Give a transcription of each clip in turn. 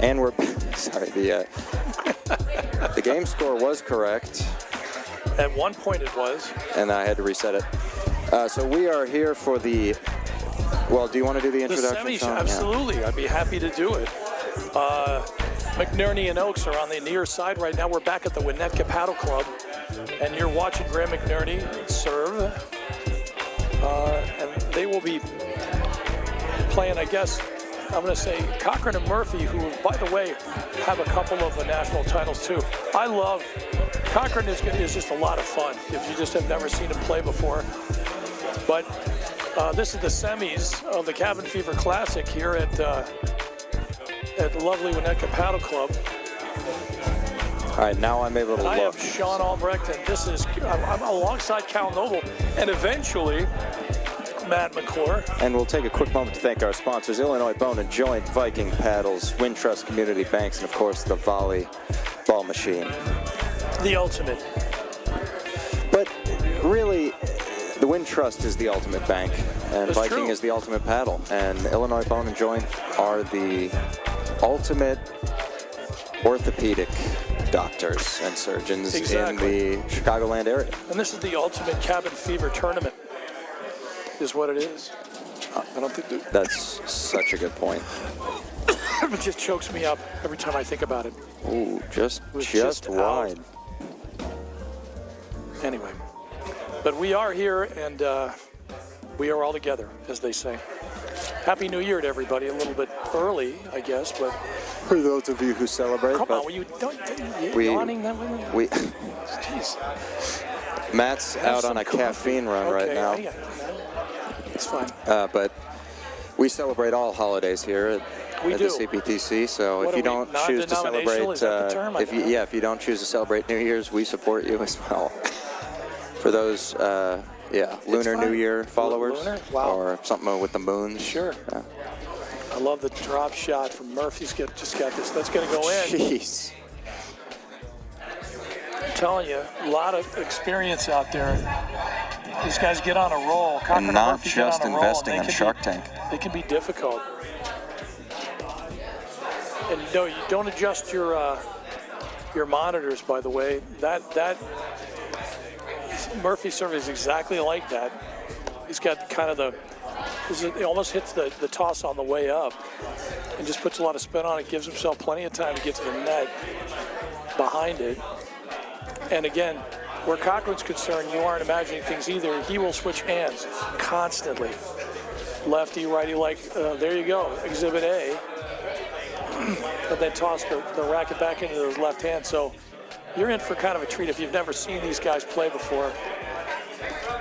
And we're sorry. The game score was correct. At one point it was. And I had to reset it. So we are here for the. Well, do you want to do the introduction? The semis, absolutely. Yeah. I'd be happy to do it. McNerney and Oaks are on the near side right now. We're back at the Winnetka Paddle Club, and you're watching Graham McNerney serve. And they will be playing, I guess, I'm going to say Cochran and Murphy, who, by the way, have a couple of the national titles too. I love Cochran is just a lot of fun if you just have never seen him play before. But this is the semis of the Cabin Fever Classic here at the lovely Winnetka Paddle Club. All right, now I'm able to look. I have Sean Albrecht, and this is I'm alongside Cal Noble, and eventually Matt McClure. And we'll take a quick moment to thank our sponsors: Illinois Bone and Joint, Viking Paddles, Wintrust Community Banks, and of course the Volley Ball Machine. The ultimate. But really, the Wintrust is the ultimate bank, and That's Viking true. is the ultimate paddle, and Illinois Bone and Joint are the ultimate orthopedic doctors and surgeons in the Chicagoland area. And this is the ultimate Cabin Fever tournament, is what it is. I don't think that's such a good point. It just chokes me up every time I think about it. Ooh, just wide. Anyway, but we are here, and we are all together, as they say. Happy New Year to everybody. A little bit early, I guess, but for those of you who celebrate. Come on, you yawning that way? Jeez. Matt's out on a caffeine run right now. It's fine. But we celebrate all holidays here at the CPTC. So What if you don't choose to celebrate, is that the term? if you don't choose to celebrate New Year's, we support you as well. For those, Lunar New Year followers, or something with the moons. Sure. Yeah. I love the drop shot from Murphy's just got this. That's going to go in. Jeez. I'm telling you, a lot of experience out there. These guys get on a roll. And not just investing in Shark Tank. They can be difficult. And no, you don't adjust your monitors, by the way. That Murphy serve is exactly like that. He's got kind of it almost hits the toss on the way up and just puts a lot of spin on it, gives himself plenty of time to get to the net behind it. And again, where Cochran's concerned, you aren't imagining things either. He will switch hands constantly. Lefty, righty, there you go, Exhibit A. And then toss the racket back into his left hand. So you're in for kind of a treat if you've never seen these guys play before.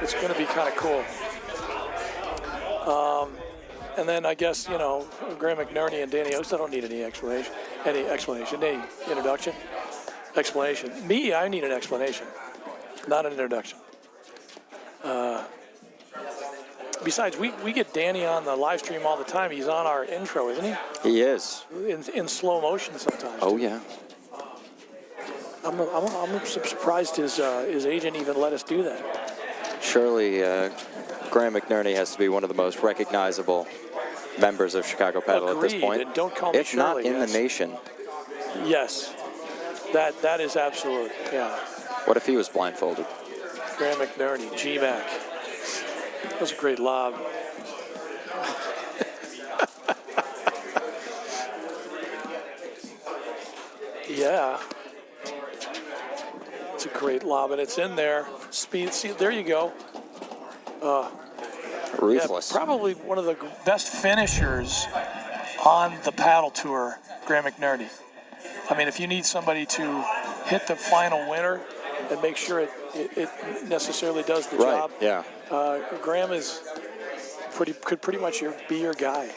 It's going to be kind of cool. And then I guess, Graham McNerney and Danny Oaks, I don't need any introduction. Explanation. Me, I need an explanation, not an introduction. Besides, we get Danny on the live stream all the time. He's on our intro, isn't he? He is. In slow motion sometimes. Oh, yeah. I'm surprised his agent even let us do that. Surely Graham McNerney has to be one of the most recognizable members of Chicago Paddle at this point. And don't call me if not in the nation. Yes, that is absolute. Yeah. What if he was blindfolded? Graham McNerney, G-Mac. That was a great lob. Yeah. It's a great lob, and it's in there. Speed. See, there you go. Ruthless. Yeah, probably one of the best finishers on the paddle tour, Graham McNerney. I mean, if you need somebody to hit the final winner and make sure it necessarily does the job, yeah. Graham could pretty much be your guy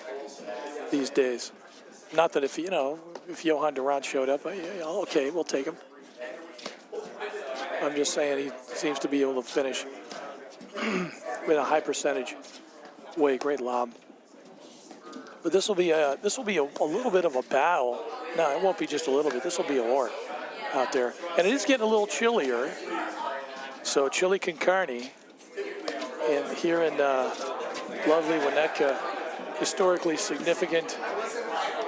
these days. Not that if Johan Durant showed up, okay, we'll take him. I'm just saying he seems to be able to finish with a high percentage way. Great lob. But this will be a little bit of a battle. No, it won't be just a little bit. This will be a war out there, and it is getting a little chillier. So chilly con carne, and here in lovely Winnetka, historically significant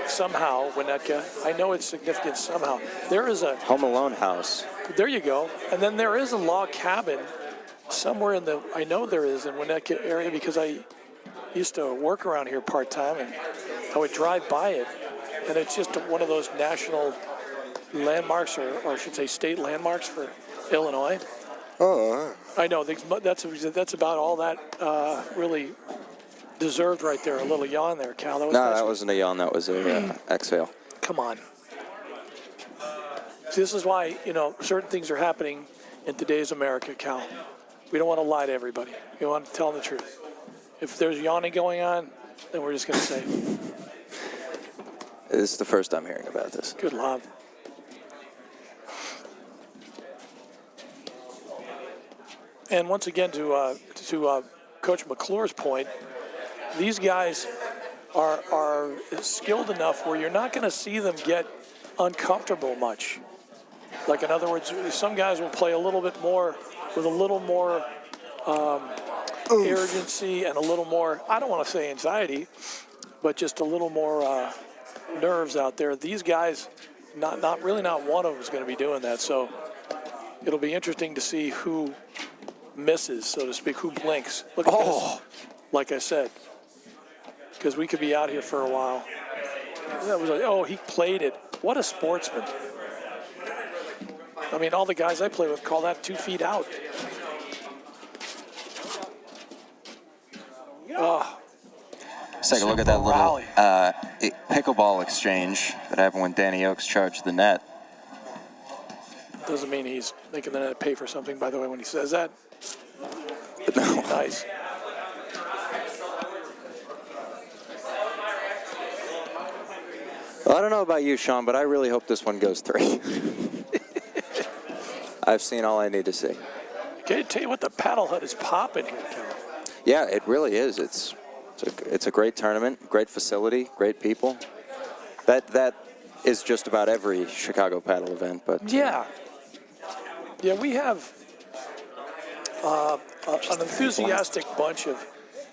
somehow, Winnetka. I know it's significant somehow. There is a Home Alone house. There you go. And then there is a log cabin somewhere in the, I know there is in Winnetka area because I used to work around here part-time and I would drive by it. And it's just one of those national landmarks, or I should say state landmarks for Illinois. Oh. I know, that's about all that really deserved right there. A little yawn there, Cal. That wasn't a yawn. That was a exhale. Come on. See, this is why, certain things are happening in today's America, Cal. We don't want to lie to everybody. We want to tell them the truth. If there's yawning going on, then we're just going to say, This is the first I'm hearing about this. good lob. And once again, to Coach McClure's point, these guys are skilled enough where you're not going to see them get uncomfortable much. Like, in other words, some guys will play a little bit more with a little more arrogancy and a little more, I don't want to say anxiety, but just a little more nerves out there. These guys, not one of them is going to be doing that. So it'll be interesting to see who misses, so to speak, who blinks. Look at this. Like I said, because we could be out here for a while. That was he played it. What a sportsman. I mean, all the guys I play with call that 2 feet out. Let's take a look at that little pickleball exchange that happened when Danny Oakes charged the net. Doesn't mean he's making the net pay for something, by the way, when he says that. No. Nice. Well, I don't know about you, Sean, but I really hope this one goes 3. I've seen all I need to see. Okay, tell you what, the paddle hut is popping here, Cal. Yeah, it really is. It's a great tournament, great facility, great people. That is just about every Chicago paddle event, but yeah, we have an enthusiastic bunch of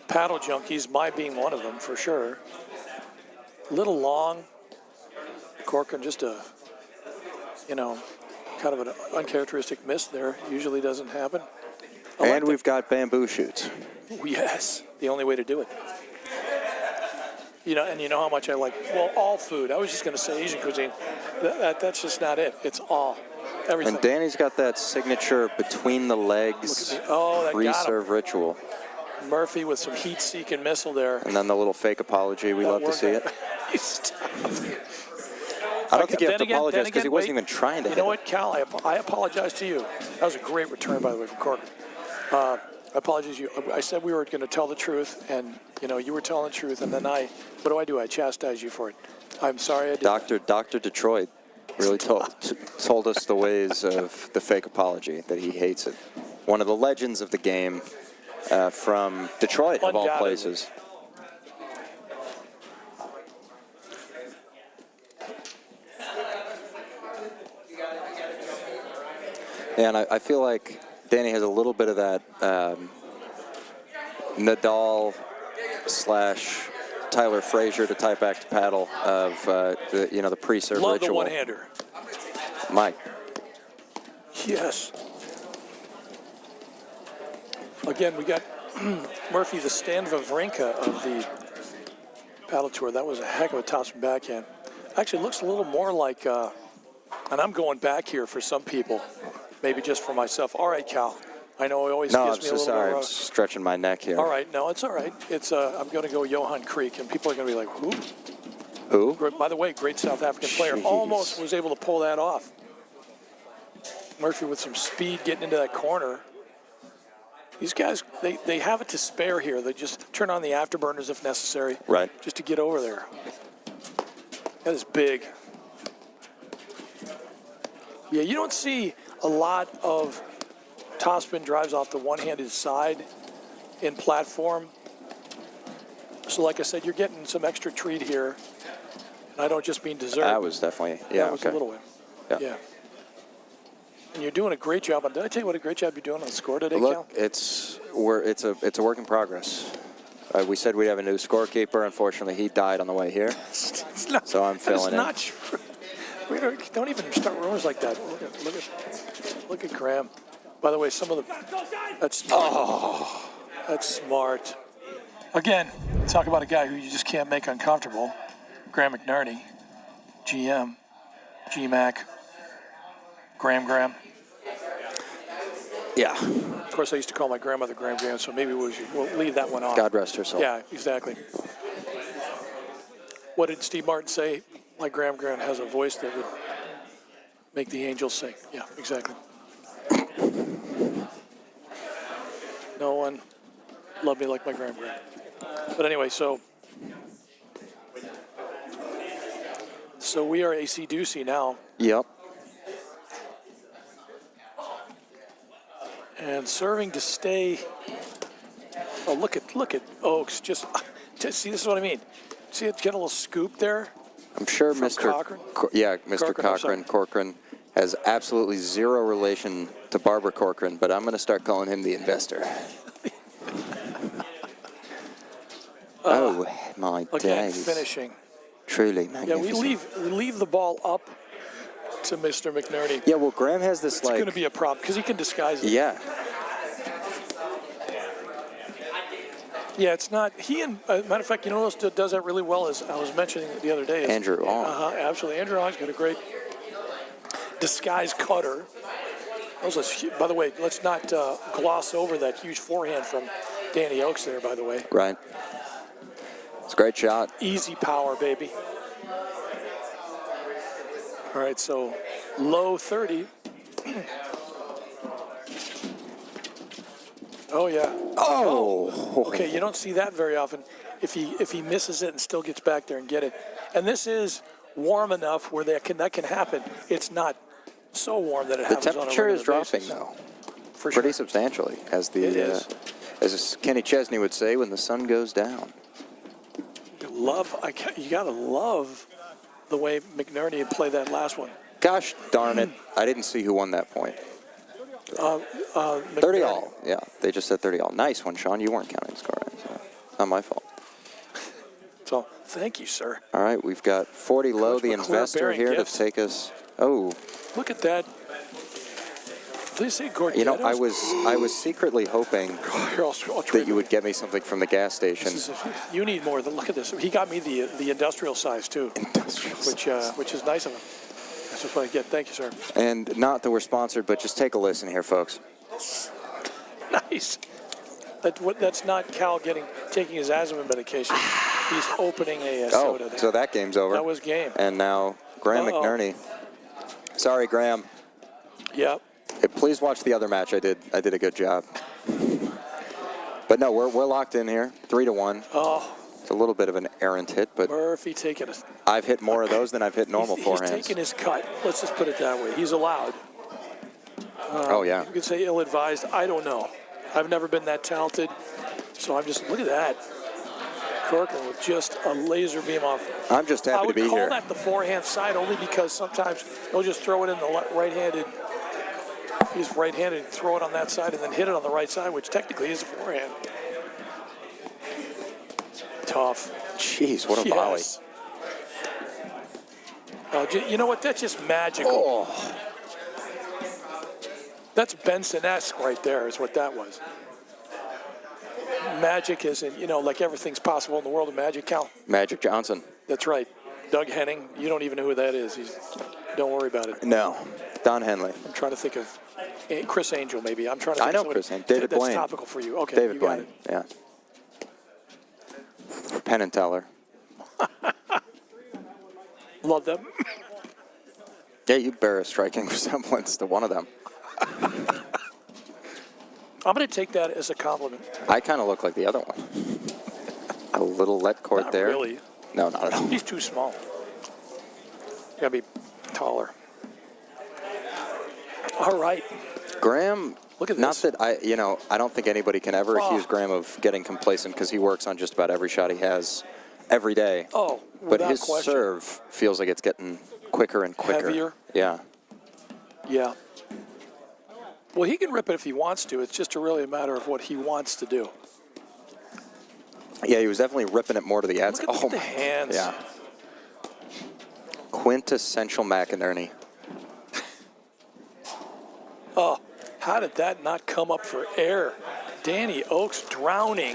paddle junkies. My being one of them for sure. A little long, Corcoran, just a kind of an uncharacteristic miss there. Usually doesn't happen. And we've got bamboo shoots. Yes, the only way to do it. And you know how much I like, all food. I was just going to say Asian cuisine. That's just not it. It's all, everything. And Danny's got that signature between the legs free-serve ritual. Murphy with some heat-seeking missile there. And then the little fake apology. We love to see it. Stop. I don't think you have to apologize because he wasn't even trying to hit. You know what, Cal? I apologize to you. That was a great return, by the way, from Corcoran. I apologize to you. I said we were going to tell the truth, and, you were telling the truth, and then what do? I chastise you for it. I'm sorry I did. Dr. Detroit really told us the ways of the fake apology, that he hates it. One of the legends of the game from Detroit, of all places. And I feel like Danny has a little bit of that Nadal / Tyler Frazier to type back to paddle of the pre-serve ritual. Love the one-hander. Mike. Yes. Again, we got Murphy, the Stan Wawrinka of the paddle tour. That was a heck of a topspin backhand. Actually, it looks a little more like, and I'm going back here for some people. Maybe just for myself. All right, Cal. I know it always gives me a little No, I'm so sorry. I'm stretching my neck here. All right. No, it's all right. It's I'm going to go Johan Creek, and people are going to be like, who? Who? By the way, great South African player. Almost was able to pull that off. Murphy with some speed getting into that corner. These guys, they have it to spare here. They just turn on the afterburners if necessary. Right. Just to get over there. That is big. Yeah, you don't see a lot of topspin drives off the one-handed side in platform. So like I said, you're getting some extra treat here. And I don't just mean dessert. That was definitely, that was a little bit. Yeah. And you're doing a great job. Did I tell you what a great job you're doing on the score today, Cal? Look, it's a work in progress. We said we'd have a new scorekeeper. Unfortunately, he died on the way here. That's not, So I'm feeling it. That's not true. We don't even start rumors like that. Look at Graham. By the way, some of the that's smart. Again, talk about a guy who you just can't make uncomfortable. Graham McNerney, GM, GMAC, Graham. Yeah. Of course, I used to call my grandmother Graham, so maybe we'll leave that one off. God rest her soul. Yeah, exactly. What did Steve Martin say? Like Graham has a voice that would make the angels sing. Yeah, exactly. No one loved me like my Graham. But anyway, so we are AC-doocy now. Yep. And serving to stay. Oh, look at Oaks. Just see, this is what I mean. See it get a little scoop there? I'm sure Mr. Cochran? Mr. Corcoran has absolutely zero relation to Barbara Corcoran, but I'm going to start calling him the investor. Oh, my again, days. finishing. Truly magnificent. Yeah, we leave the ball up to Mr. McNerney. Yeah, well, Graham has this It's going to be a problem because he can disguise it. Yeah. Yeah, it's not. He and matter of fact, you know who else does that really well? As I was mentioning the other day, Andrew Ong. Absolutely, Andrew Ong's got a great disguise cutter. By the way, let's not gloss over that huge forehand from Danny Oaks there. By the way, Right. It's a great shot. easy power, baby. All right, so low 30. Oh yeah. Oh. Okay, you don't see that very often. If he misses it and still gets back there and get it, and this is warm enough where that can happen. It's not so warm that it happens. The temperature on a is dropping basis. though, For pretty sure. substantially, as It is. as Kenny Chesney would say, when the sun goes down. You gotta love the way McNerney had played that last one. Gosh darn it! I didn't see who won that point. 30 all. Yeah, they just said 30 all. Nice one, Sean. You weren't counting the score, right? So not my fault. So thank you, sir. All right, we've got 40 low, Coach the McClure investor bearing here gifts. to take us. Oh, Look at that. Did they say Gordon? you know, I was secretly hoping that you would get me something from the gas station. You need more than look at this. He got me the industrial size too, which is nice of him. That's just what I get. Thank you, sir. And not that we're sponsored, but just take a listen here, folks. Nice. That's not Cal taking his asthma medication. He's opening a soda. There. So that game's over. That was game. And now Graham McNerney. Sorry, Graham. Yep. Hey, please watch the other match. I did a good job. But no, we're locked in here, 3-1. Oh. It's a little bit of an errant hit, but Murphy taking us. I've hit more of those than I've hit normal forehands. He's taking his cut. Let's just put it that way. He's allowed. Oh yeah. You could say ill-advised. I don't know. I've never been that talented, so I'm just look at that. Corcoran with just a laser beam off. I'm just happy to be I would here. call that the forehand side only because sometimes they'll just throw it in the right-handed. He's right-handed, throw it on that side, and then hit it on the right side, which technically is a forehand. Tough. Jeez, what a volley. You know what? That's just magical. Oh. That's Benson-esque right there is what that was. Magic is, like everything's possible in the world of magic, Cal. Magic Johnson. That's right. Doug Henning, you don't even know who that is. Don't worry about it. No. Don Henley. I'm trying to think of Chris Angel, maybe. I'm trying to think I know of Chris Angel. David that's Blaine. Topical for you. Okay, David you got Blaine, yeah. Penn and Teller. Love them. Yeah, you bear a striking resemblance to one of them. I'm going to take that as a compliment. I kind of look like the other one. A little let court Not there. really. No, not at all. He's too small. You got to be taller. All right. Graham, look at not this. that I don't think anybody can ever accuse Graham of getting complacent because he works on just about every shot he has every day. Oh, but his question. serve feels like it's getting quicker and quicker. Heavier? Yeah. Yeah. Well, he can rip it if he wants to. It's just really a matter of what he wants to do. Yeah, he was definitely ripping it more to the outside. Look at the hands. Yeah. quintessential McInerney. Oh, how did that not come up for air? Danny Oakes drowning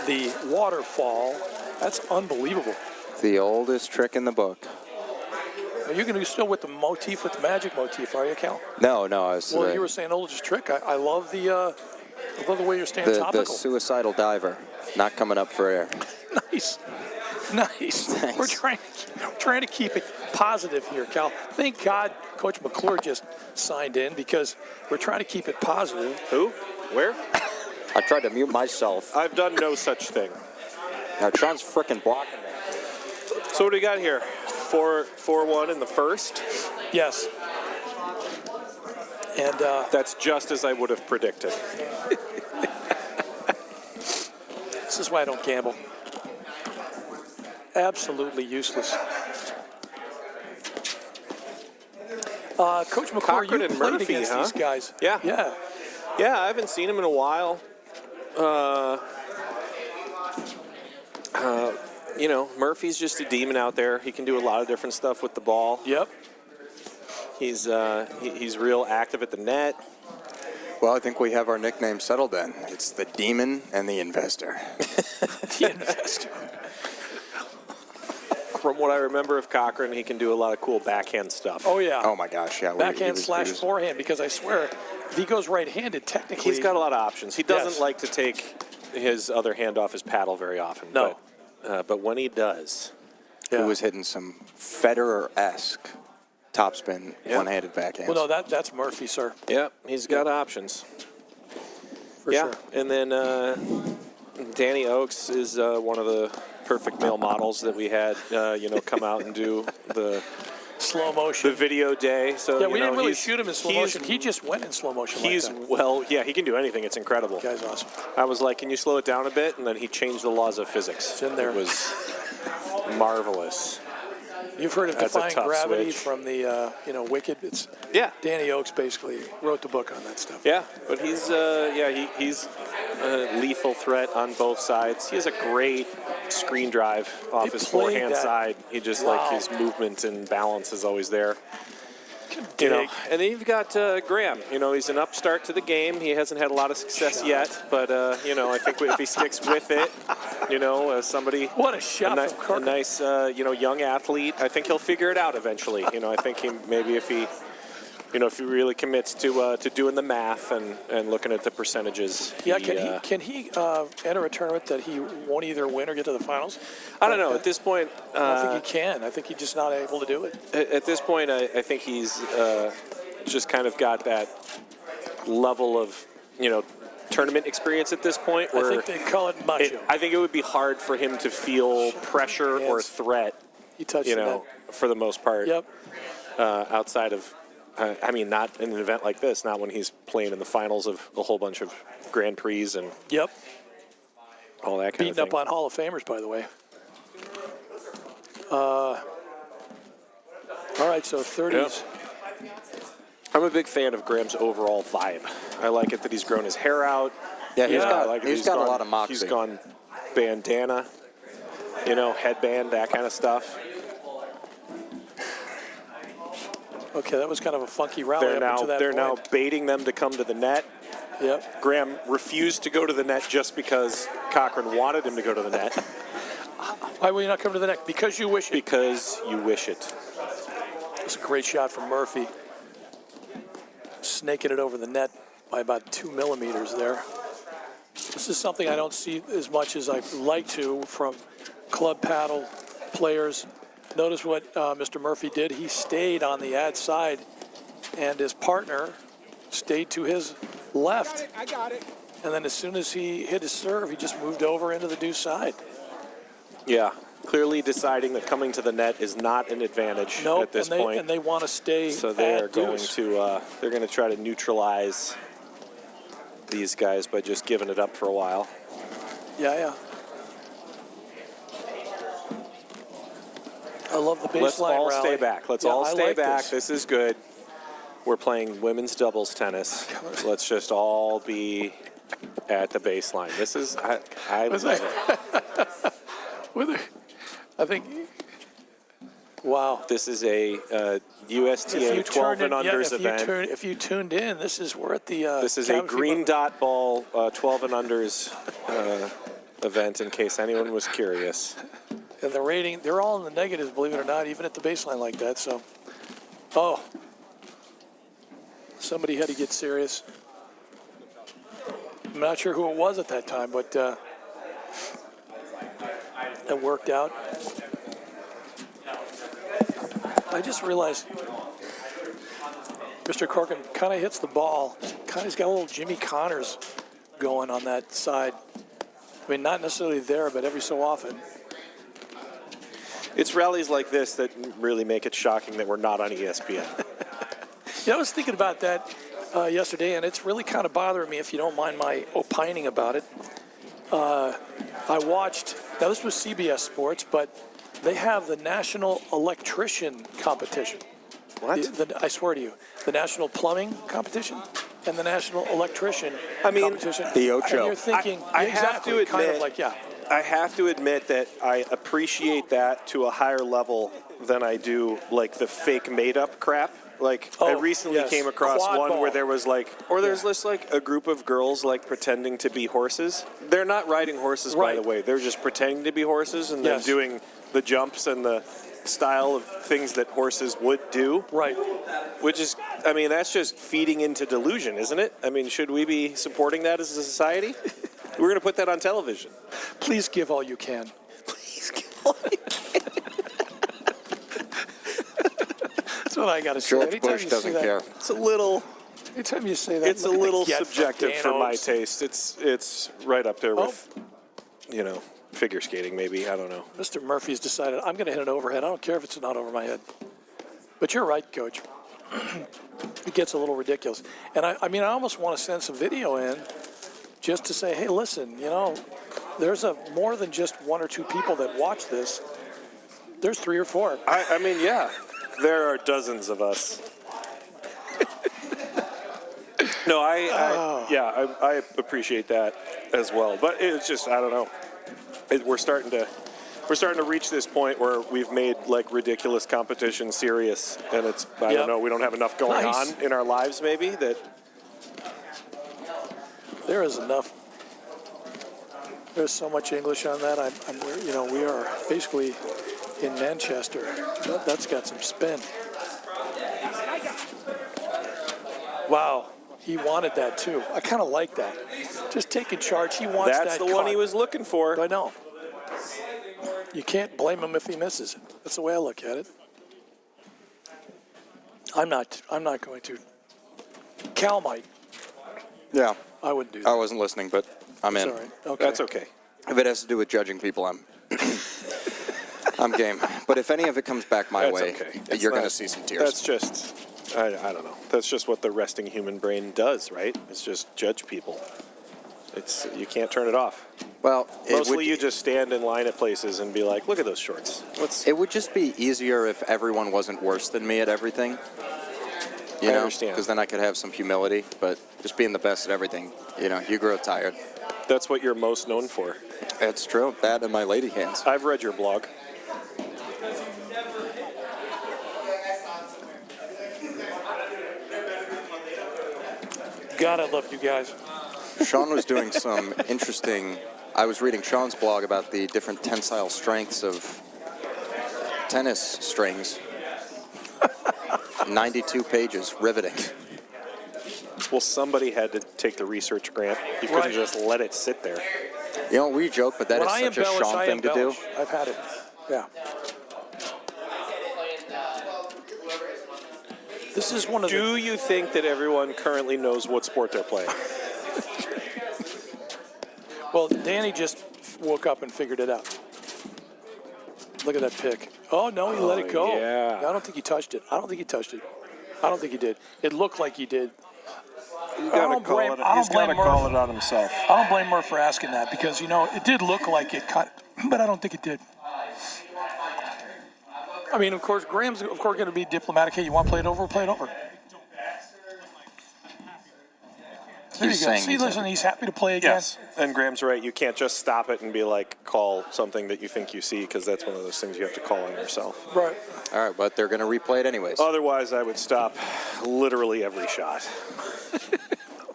the waterfall. That's unbelievable. The oldest trick in the book. Are you going to be still with the motif, with the magic motif, are you, Cal? No, I was. Well, you were saying oldest trick. I love the way you're staying topical. The suicidal diver, not coming up for air. Nice. Thanks. We're trying to keep it positive here, Cal. Thank God Coach McClure just signed in because we're trying to keep it positive. Who? Where? I tried to mute myself. I've done no such thing. Now Sean's frickin' blocking me. So what do we got here? 4-1 in the first. Yes. And That's just as I would have predicted. this is why I don't gamble. Absolutely useless. Coach McClure, Cochran you and played Murphy, against huh? these guys. Yeah. Yeah. I haven't seen him in a while. Murphy's just a demon out there. He can do a lot of different stuff with the ball. Yep. He's real active at the net. Well, I think we have our nickname settled then. It's the Demon and the Investor. The investor. From what I remember of Cochran, he can do a lot of cool backhand stuff. Oh, yeah. Oh, my gosh, yeah. Backhand / forehand, because I swear, if he goes right-handed, technically. He's got a lot of options. He doesn't Yes. like to take his other hand off his paddle very often. No. But when he does. Who was hitting some Federer-esque topspin one-handed backhands. Well, no, that's Murphy, sir. Yeah, he's got options. For sure. And then Danny Oakes is one of the perfect male models that we had, come out and do the Slow motion. the video day. So Yeah, we didn't really he's- shoot him in slow motion. He just went in slow motion. He's he can do anything. It's incredible. The guy's awesome. I was like, can you slow it down a bit? And then he changed the laws of physics. It's in there. It was marvelous. You've heard of That's a Defying tough Gravity switch. from the Wicked. It's Danny Oakes basically wrote the book on that stuff. Yeah, but he's he's a lethal threat on both sides. He has a great screen drive off They his played forehand that. side. He just Wow. his movement and balance is always there. Dig. And then you've got Graham. He's an upstart to the game. He hasn't had a lot of success yet, but I think if he sticks with it, somebody. What a shot from A Kirk. nice, young athlete. I think he'll figure it out eventually. I think if he really commits to doing the math and looking at the percentages. Yeah, can he enter a tournament that he won't either win or get to the finals? I don't know. At this point, I don't think he can. I think he's just not able to do it. At this point, I think he's just kind of got that level of, tournament experience at this point. Where I think they call it macho. I think it would be hard for him to feel pressure or Yes. threat, He touched the net. for the most part. Yep. Outside of, not in an event like this, not when he's playing in the finals of a whole bunch of Grand Prix and Yep. all that kind Beating of thing. up on Hall of Famers, by the way. All right, so 30s. I'm a big fan of Graham's overall vibe. I like it that he's grown his hair out. Yeah, he's I got, like it he's that got a lot of moxie. He's gone bandana, headband, that kind of stuff. Okay, that was kind of a funky rally up to that They're point. now baiting them to come to the net. Yep. Graham refused to go to the net just because Cochran wanted him to go to the net. Why will you not come to the net? Because you wish it. Because you wish it. It's a great shot from Murphy. Snaking it over the net by about 2 millimeters there. This is something I don't see as much as I'd like to from club paddle players. Notice what Mr. Murphy did. He stayed on the ad side, and his partner stayed to his left. I got it. And then as soon as he hit his serve, he just moved over into the deuce side. Yeah, clearly deciding that coming to the net is not an advantage at this point. And they want to stay So they are at going deuce. to they're going to try to neutralize these guys by just giving it up for a while. Yeah. I love the baseline Let's all rally. stay back. Let's Yeah, all I stay like back. this. This is good. We're playing women's doubles tennis. Let's just all be at the baseline. This is I love it. I think Wow. This is a USTA 12 and unders event. If you tuned in, we're at the. This is a green dot ball 12 and unders event, in case anyone was curious. And the rating, they're all in the negatives, believe it or not, even at the baseline like that. So, somebody had to get serious. I'm not sure who it was at that time, but it worked out. I just realized Mr. Corkin kind of hits the ball. Kind of's got a little Jimmy Connors going on that side. I mean, not necessarily there, but every so often. It's rallies like this that really make it shocking that we're not on ESPN. Yeah, I was thinking about that yesterday, and it's really kind of bothering me, if you don't mind my opining about it. I watched, now this was CBS Sports, but they have the National Electrician Competition. What? I swear to you, the National Plumbing Competition and the National Electrician Competition. The Ocho. And you're thinking, I exactly, have to admit, kind of like, yeah. I have to admit that I appreciate that to a higher level than I do like the fake made-up crap. Like I recently came across Quad one ball. where there was like, or there's this like a group of girls like pretending to be horses. They're not riding horses, by the way. They're just pretending to be horses and then doing the jumps and the style of things that horses would do. Right. Which is, I mean, that's just feeding into delusion, isn't it? I mean, should we be supporting that as a society? We're going to put that on television. Please give all you can. Please give all you can. That's what I got to say. George Bush doesn't care. It's a little. Anytime you say that, It's a little subjective for my taste. It's right up there with, figure skating maybe. I don't know. Mr. Murphy's decided I'm going to hit an overhead. I don't care if it's not over my head. But you're right, Coach. It gets a little ridiculous. And I almost want to send some video in just to say, hey, listen, there's more than just one or two people that watch this. There's 3 or 4. I mean, yeah. There are dozens of us. No, I appreciate that as well. But it's just, I don't know. We're starting to reach this point where we've made like ridiculous competition serious, and it's I don't know. We don't have enough going on in our lives, maybe that. There is enough. There's so much English on that. We are basically in Manchester. That's got some spin. Wow, he wanted that too. I kind of like that. Just taking charge. He wants that. That's the one he was looking for. I know. You can't blame him if he misses it. That's the way I look at it. I'm not going to. Cal might. Yeah. I wouldn't do that. I wasn't listening, but I'm in. Sorry. Okay. That's okay. If it has to do with judging people, I'm game. But if any of it comes back my way, you're going to see some tears. That's just, I don't know. That's just what the resting human brain does, right? It's just judge people. You can't turn it off. Well, mostly you just stand in line at places and be like, look at those shorts. It would just be easier if everyone wasn't worse than me at everything. I understand. Because then I could have some humility, but just being the best at everything, you grow tired. That's what you're most known for. It's true. That and my lady hands. I've read your blog. God, I love you guys. Sean was doing some interesting. I was reading Sean's blog about the different tensile strengths of tennis strings. 92 pages, riveting. Well, somebody had to take the research grant. You couldn't just let it sit there. We joke, but that is such a Sean thing to do. I've had it. Yeah. This is one of Do you think that everyone currently knows what sport they're playing? Well, Danny just woke up and figured it out. Look at that pick. Oh, no, he let it go. Yeah. I don't think he touched it. I don't think he did. It looked like he did. He's got to call it out himself. I don't blame Murph for asking that because, it did look like it cut, but I don't think it did. I mean, of course, Graham's going to be diplomatic. Hey, you want to play it over? Play it over. There he's you go. saying. See, listen, he's happy to play again. Yes, and Graham's right. You can't just stop it and be like, call something that you think you see, because that's one of those things you have to call on yourself. Right. All right, but they're going to replay it anyways. Otherwise, I would stop literally every shot.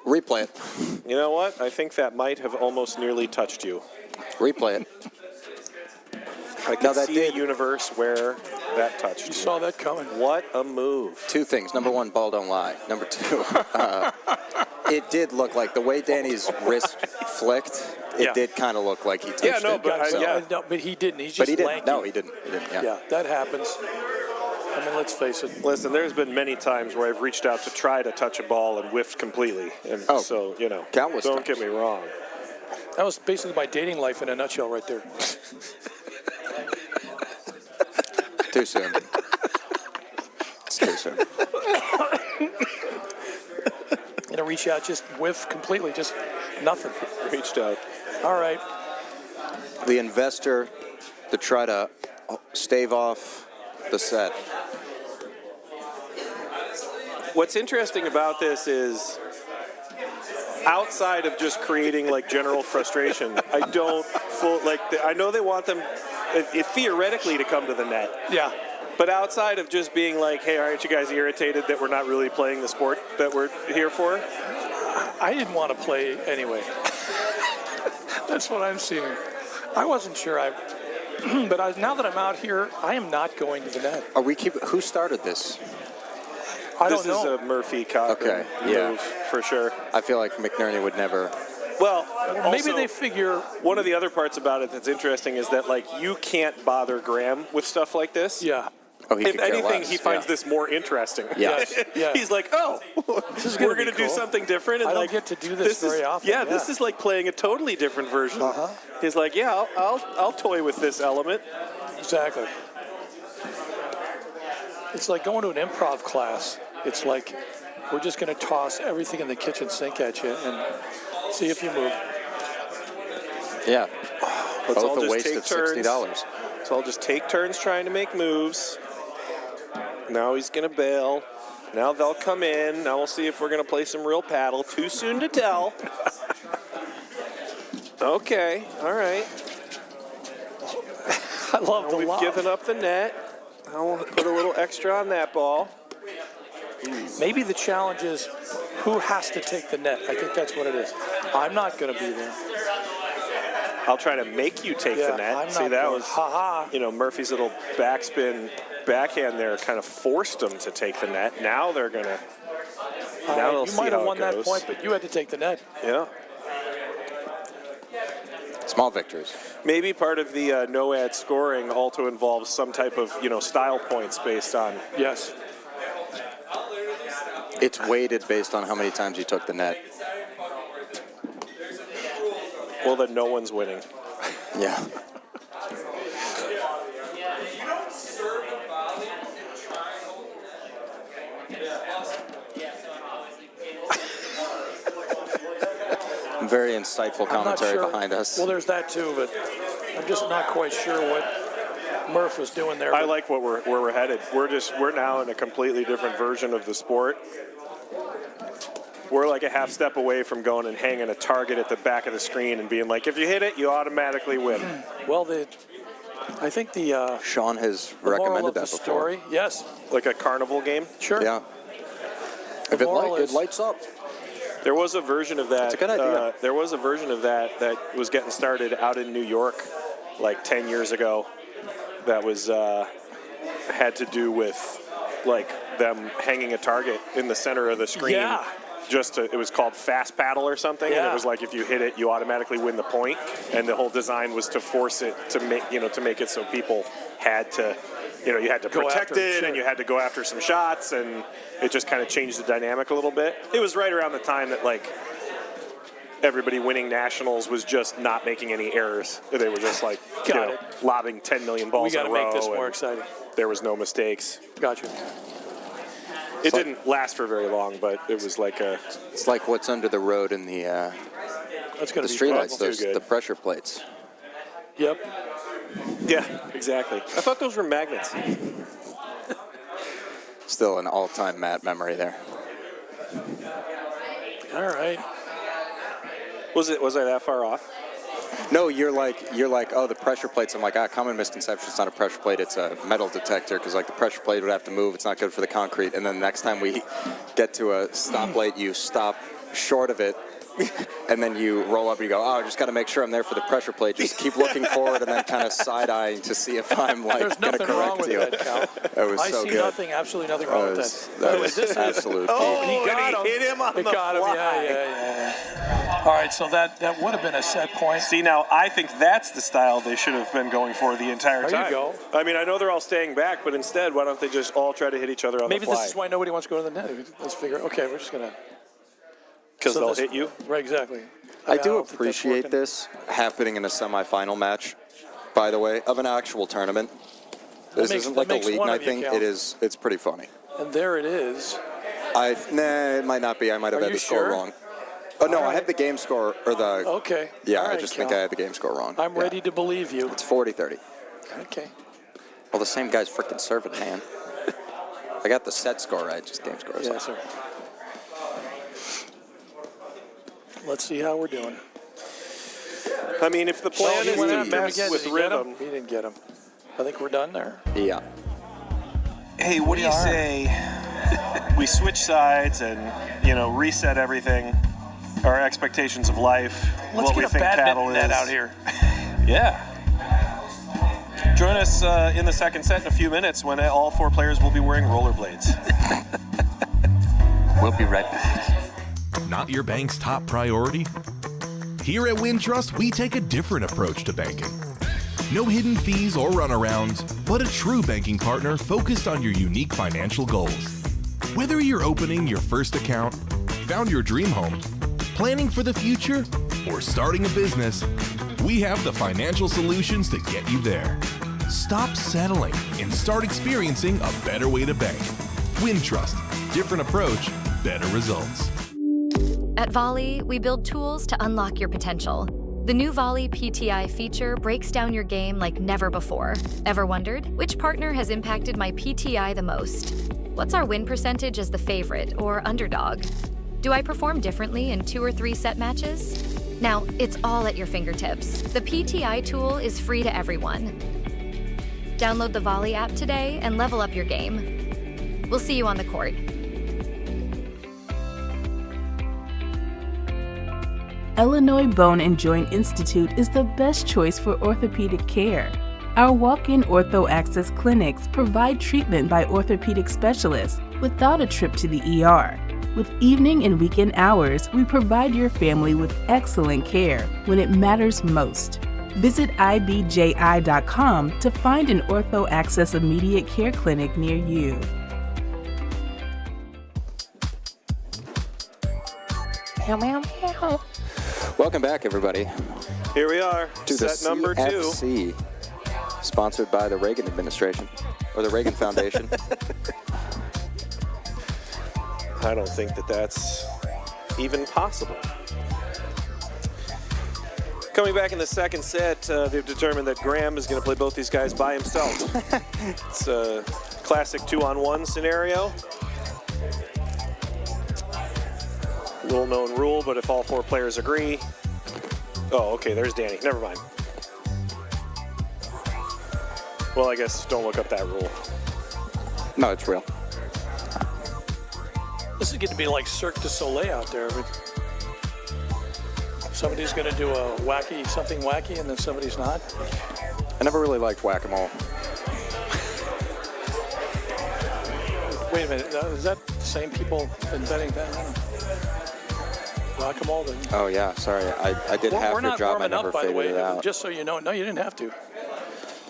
Replay it. You know what? I think that might have almost nearly touched you. Replay it. I can see a universe where that touched you. You saw that coming. What a move. Two things. Number one, ball don't lie. Number two, it did look like the way Danny's wrist flicked. It did kind of look like he touched it. No, but he didn't. He's just But he didn't. lanky. No, he didn't. He didn't. Yeah, that happens. I mean, let's face it. Listen, there's been many times where I've reached out to try to touch a ball and whiffed completely. And so, countless don't times. get me wrong. That was basically my dating life in a nutshell right there. Too soon. It's too soon. Gonna reach out, just whiff completely, just nothing. Reached out. All right. The investor to try to stave off the set. What's interesting about this is, outside of just creating like general frustration, I know they want them theoretically to come to the net. Yeah. But outside of just being like, hey, aren't you guys irritated that we're not really playing the sport that we're here for? I didn't want to play anyway. That's what I'm seeing. I wasn't sure. But now that I'm out here, I am not going to the net. Who started this? I This don't know. is a Murphy Cochran move for sure. I feel like McNerney would never. Well, Maybe also, they figure. one of the other parts about it that's interesting is that like you can't bother Graham with stuff like this. Yeah. Oh, he If could care anything, less. he finds this more interesting. Yeah. Yeah. He's like, oh, we're going to do cool. something different. And I don't like, get to do this very often. Yeah, this is like playing a totally different version. He's like, yeah, I'll toy with this element. Exactly. It's like going to an improv class. It's like we're just going to toss everything in the kitchen sink at you and see if you move. Yeah. Let's all Both a just waste take of turns. $60. So I'll just take turns trying to make moves. Now he's going to bail. Now they'll come in. Now we'll see if we're going to play some real paddle. Too soon to tell. Okay, all right. I love the We've lob. given up the net. I'll put a little extra on that ball. Maybe the challenge is who has to take the net. I think that's what it is. I'm not going to be there. I'll try to make you take the net. I'm See, not that going. was, Ha-ha. Murphy's little backspin backhand there kind of forced them to take the net. Now they're going to, now they'll You see might how have won it that goes. point, but you had to take the net. Yeah. Small victories. Maybe part of the no-ad scoring also involves some type of, style points based on. Yes. It's weighted based on how many times you took the net. Well, then no one's winning. Yeah. Very insightful I'm not commentary sure. behind us. Well, there's that too, but I'm just not quite sure what Murph was doing there. I but like where we're headed. We're now in a completely different version of the sport. We're like a half step away from going and hanging a target at the back of the screen and being like, if you hit it, you automatically win. Well, I think the Sean has moral recommended of the that before. story. Yes. Like a carnival game. Sure. Yeah. If moral it is- lights up. There was a version of that. That's a good idea. There was a version of that was getting started out in New York like 10 years ago that was had to do with like them hanging a target in the center of the screen. Yeah. It was called fast paddle or something, and Yeah. it was like if you hit it, you automatically win the point. And the whole design was to force it to make it so people had to, you had to Go protect after it, it, sure. and you had to go after some shots, and it just kind of changed the dynamic a little bit. It was right around the time that like everybody winning nationals was just not making any errors. They were just like lobbing 10 million balls We in got a to row. make this more and exciting. There was no mistakes. Gotcha. It didn't last for very long, but it was like a. It's like what's under the road in the That's going to be streetlights, fun. those Too good. the pressure plates. Yep. Yeah, exactly. I thought those were magnets. Still an all-time Matt memory there. All right. Was I that far off? No, you're like, oh, the pressure plates. I'm like, common misconception. It's not a pressure plate. It's a metal detector because like the pressure plate would have to move. It's not good for the concrete. And then the next time we get to a stoplight, you stop short of it. And then you roll up and you go, I just got to make sure I'm there for the pressure plate. Just keep looking forward and then kind of side-eyeing to see if I'm like going to correct wrong with you. That, Cal. That was I so see good. absolutely nothing wrong with that. That was absolute. Oh, he hit him on the got him. fly. Yeah. All right, so that would have been a set point. See, now I think that's the style they should have been going for the entire time. There you go. I mean, I know they're all staying back, but instead, why don't they just all try to hit each other on Maybe the fly? this is why nobody wants to go to the net. Let's figure. Okay, we're just gonna. Because they'll hit you. Right, exactly. I do don't think that's appreciate working. this happening in a semifinal match, by the way, of an actual tournament. This isn't like a league night thing. It's pretty funny. And there it is. It might not be. I might have Are had you the score sure? wrong. Oh, no, All I right. had the game score, or the... Okay. Yeah, All I right, just Cal. think I had the game score wrong. I'm ready to believe you. It's 40-30. Okay. Well, the same guy's freaking serving, man. I got the set score right, just game score. Yes, sir. Let's see how we're doing. I mean, if the plan is to mess with rhythm. He didn't get him. I think we're done there. Yeah. Hey, what do you say we switch sides and, reset everything, our expectations of life, Let's what we get a think cattle badminton net is. out here. Yeah. Join us in the second set in a few minutes when all 4 players will be wearing rollerblades. We'll be right back. Not your bank's top priority? Here at Wintrust, we take a different approach to banking. No hidden fees or runarounds, but a true banking partner focused on your unique financial goals. Whether you're opening your first account, found your dream home, planning for the future, or starting a business, we have the financial solutions to get you there. Stop settling and start experiencing a better way to bank. Wintrust, different approach, better results. At Volley, we build tools to unlock your potential. The new Volley PTI feature breaks down your game like never before. Ever wondered, which partner has impacted my PTI the most? What's our win percentage as the favorite or underdog? Do I perform differently in 2 or 3 set matches? Now, it's all at your fingertips. The PTI tool is free to everyone. Download the Volley app today and level up your game. We'll see you on the court. Illinois Bone and Joint Institute is the best choice for orthopedic care. Our walk-in ortho access clinics provide treatment by orthopedic specialists without a trip to the ER. With evening and weekend hours, we provide your family with excellent care when it matters most. Visit ibji.com to find an ortho access immediate care clinic near you. Meow, meow, meow. Welcome back, everybody, Here we are, to the set number 2. CFC, sponsored by the Reagan administration, or the Reagan Foundation. I don't think that that's even possible. Coming back in the second set, they've determined that Graham is going to play both these guys by himself. It's a classic 2-on-1 scenario. Little known rule, but if all 4 players agree. Oh, okay, there's Danny. Never mind. Well, I guess don't look up that rule. No, it's real. This is going to be like Cirque du Soleil out there. Somebody's going to do a something wacky, and then somebody's not. I never really liked whack-a-mole. Wait a minute, is that the same people inventing that? Whack-a-mole? Oh, yeah, sorry. I did half We're your not job. I warming never up, by the figured way. it out. Just so you know. No, you didn't have to. You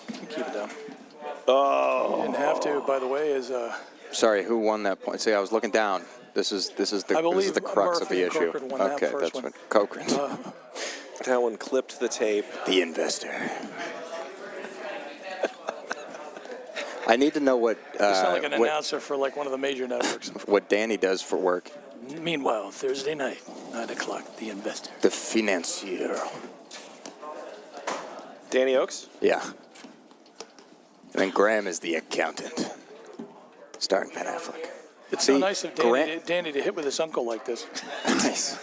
can keep it down. Oh. You didn't have to, by the way, is... Sorry, who won that point? See, I was looking down. This is the crux of the Murphy issue. Cochran won that Okay, first that's one. what Cochran. That one clipped the tape. The investor. I need to know what You sound like an announcer for like one of the major networks. what Danny does for work. Meanwhile, Thursday night, 9 o'clock, The Investor. The financier. Danny Oakes? Yeah. And then Graham is the accountant. Starring Ben Affleck. It's See, so nice of Danny to hit with his uncle like this. Nice.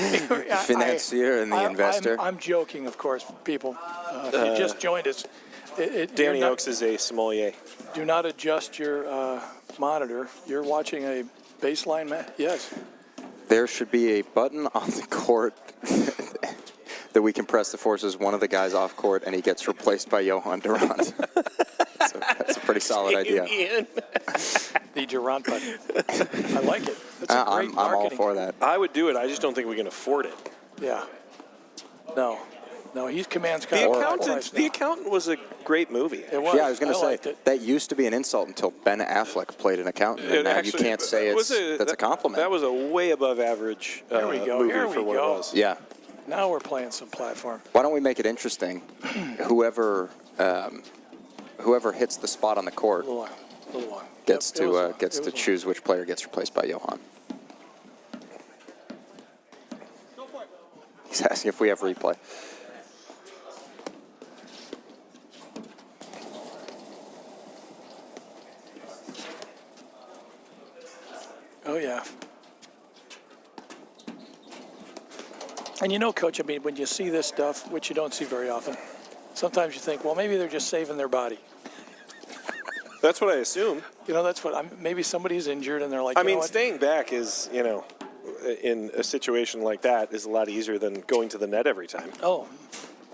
financier and the investor. I'm joking, of course, people. If you just joined us, Danny Oaks is a sommelier. do not adjust your monitor. You're watching a baseline match. Yes. There should be a button on the court that we can press to forces one of the guys off court, and he gets replaced by Johan Durant. That's a pretty solid idea. The Durant button. I like it. That's a great I'm all marketing. for that. I would do it. I just don't think we can afford it. Yeah. No, he commands The kind of Accountant. The Accountant was a great movie. It was. Yeah, I was going to say, liked it. that used to be an insult until Ben Affleck played an accountant, and now you can't say that's a compliment. That was a way above average There we go. movie Here for we what go. it was. Yeah. Now we're playing some platform. Why don't we make it interesting? Whoever hits the spot on the court A little long. gets Yep, it was to long. choose which player gets replaced by Johan. He's asking if we have replay. Oh, yeah. And you know, Coach, I mean, when you see this stuff, which you don't see very often, sometimes you think, well, maybe they're just saving their body. That's what I assume. You know, that's what maybe somebody's injured and they're like, I you know mean, what? staying back is, in a situation like that is a lot easier than going to the net every time. Oh,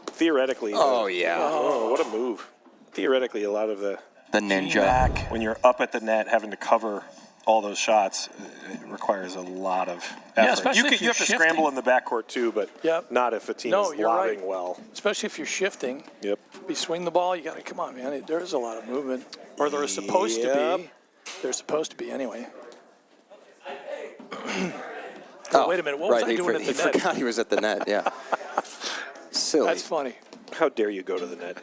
Theoretically. Oh, yeah. Oh, what a move. Theoretically, a lot of the ninja. when you're up at the net having to cover all those shots, it requires a lot of effort. Yeah, especially if you you're have to shifting. scramble in the backcourt too, but Yep. not if a team No, is you're lobbing right. well. especially if you're shifting. Yep. You swing the ball, you got to, come on, man. There is a lot of movement. Or there is supposed to Yep. be. They're supposed to be anyway. Oh, wait a minute. What was right, I he doing at the he net? forgot he was at the net, yeah. Silly. That's funny. How dare you go to the net?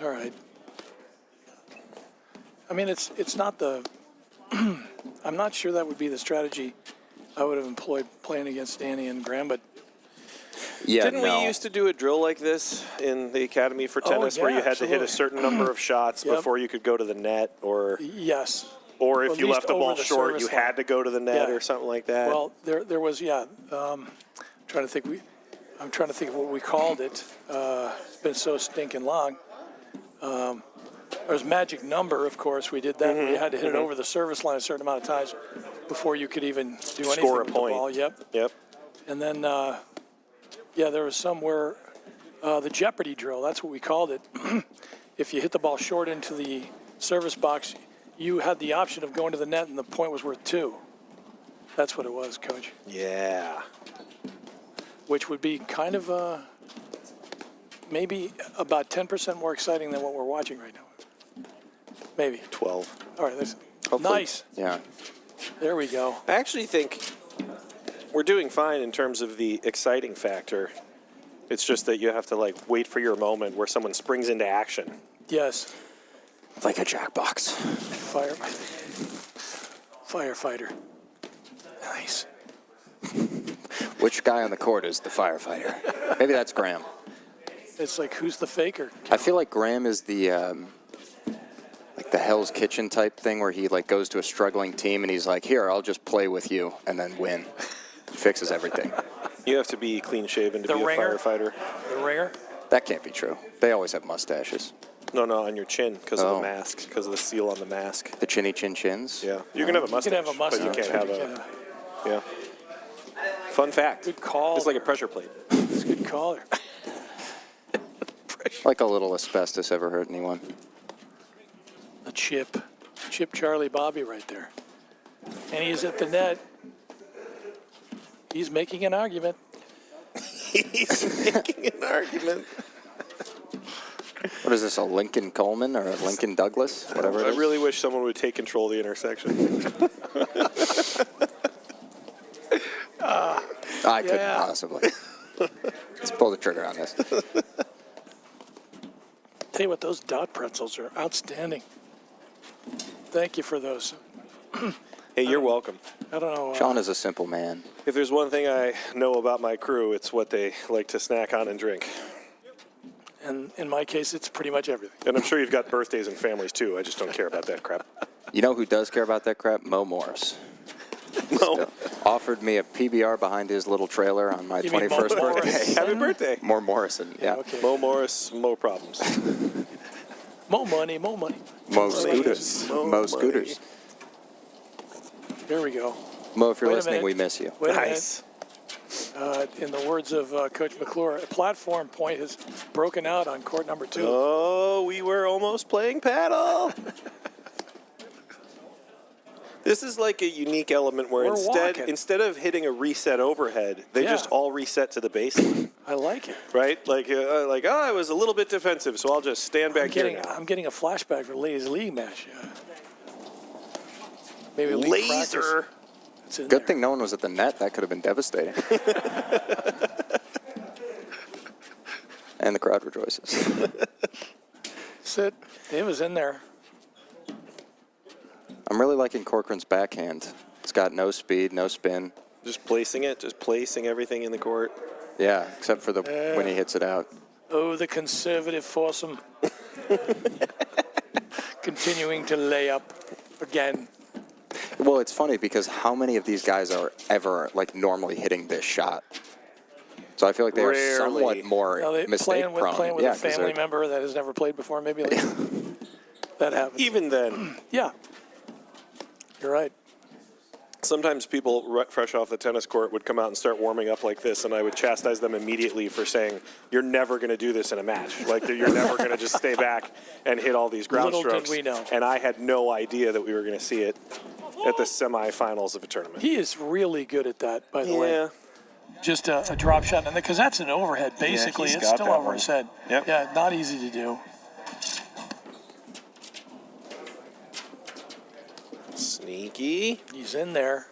All right. I mean, it's not the. I'm not sure that would be the strategy I would have employed playing against Danny and Graham, but Yeah, Didn't no. we used to do a drill like this in the academy for tennis where yeah, you had to hit a absolutely. certain number of shots Yep. before you could go to the net, or yes. or At if you least left the over ball the short, service you line. had to go to the net Yeah. or something like that? Well, there was, yeah. Trying to think. I'm trying to think of what we called it. It's been so stinking long. There's magic number, of course. We did that. Mm-hmm. We had to hit it over the service line a certain amount of times before you could even do anything Score a with point. the ball. Yep. Yep. And then, there was somewhere the Jeopardy drill. That's what we called it. If you hit the ball short into the service box, you had the option of going to the net, and the point was worth 2. That's what it was, Coach. Yeah. Which would be kind of maybe about 10% more exciting than what we're watching right now. Maybe. 12. All right, Hopefully. nice. Yeah. There we go. I actually think we're doing fine in terms of the exciting factor. It's just that you have to wait for your moment where someone springs into action. Yes. Like a jackbox. Firefighter. Nice. Which guy on the court is the firefighter? Maybe that's Graham. It's like, who's the faker? I feel like Graham is the the Hell's Kitchen type thing where he goes to a struggling team and he's like, here, I'll just play with you and then win. Fixes everything. You have to be clean shaven to The be ringer? a firefighter. The ringer? That can't be true. They always have mustaches. No, on your chin because of Oh. the mask, because of the seal on the mask. The chinny chin chins? Yeah. You can have a You mustache. can have a mustache. But you can't have Yeah. Yeah. Fun fact. Good call. It's like a pressure plate. It's a good call there. Like a little asbestos ever hurt anyone. A chip. Chip Charlie Bobby right there. And he's at the net. He's making an argument. He's making an argument. What is this, a Lincoln Coleman or a Lincoln Douglas? Whatever it I is. really wish someone would take control of the intersection. I couldn't Yeah. possibly. Let's pull the trigger on this. Tell you what, those dot pretzels are outstanding. Thank you for those. Hey, you're welcome. I don't know. Sean is a simple man. If there's one thing I know about my crew, it's what they like to snack on and drink. And in my case, it's pretty much everything. And I'm sure you've got birthdays and families too. I just don't care about that crap. You know who does care about that crap? Mo Morris. Mo. Offered me a PBR behind his little trailer on my You mean 21st Mo birthday. Morris? Happy birthday. More Morrison, yeah. Okay. Mo Morris, Mo problems. More money, more money. Mo Scooters. Mo Mo money. Scooters. Here we go. Mo, if you're Wait a listening, minute. we miss you. Wait a Nice. minute. In the words of Coach McClure, a platform point has broken out on court number 2. Oh, we were almost playing paddle. This is like a unique element where We're walking. instead of hitting a reset overhead, they Yeah. just all reset to the baseline, I like it. right? Like I was a little bit defensive, so I'll just stand back here now. I'm getting a flashback from the ladies' league match. Maybe a league Laser. practice. It's in Good there. thing no one was at the net. That could have been devastating. And the crowd rejoices. Sit. It was in there. I'm really liking Corcoran's backhand. It's got no speed, no spin. Just placing everything in the court. Yeah, except for when he hits it out. Oh, the conservative foursome. Continuing to lay up again. Well, it's funny because how many of these guys are ever normally hitting this shot? So I feel like they are Rarely. somewhat more Now they mistake prone. playing with Yeah, a 'cause family they're- member that has never played before. Maybe that happens. Even then, Yeah. You're right. sometimes people fresh off the tennis court would come out and start warming up like this, and I would chastise them immediately for saying, "You're never going to do this in a match. Like you're never going to just stay back and hit all these ground Little did strokes." we know. And I had no idea that we were going to see it at the semifinals of a tournament. He is really good at that, by the way. Yeah. Just a drop shot, and because that's an overhead, basically. he's It's got still that over one. his head. Yep. Yeah, not easy to do. Sneaky. He's in there.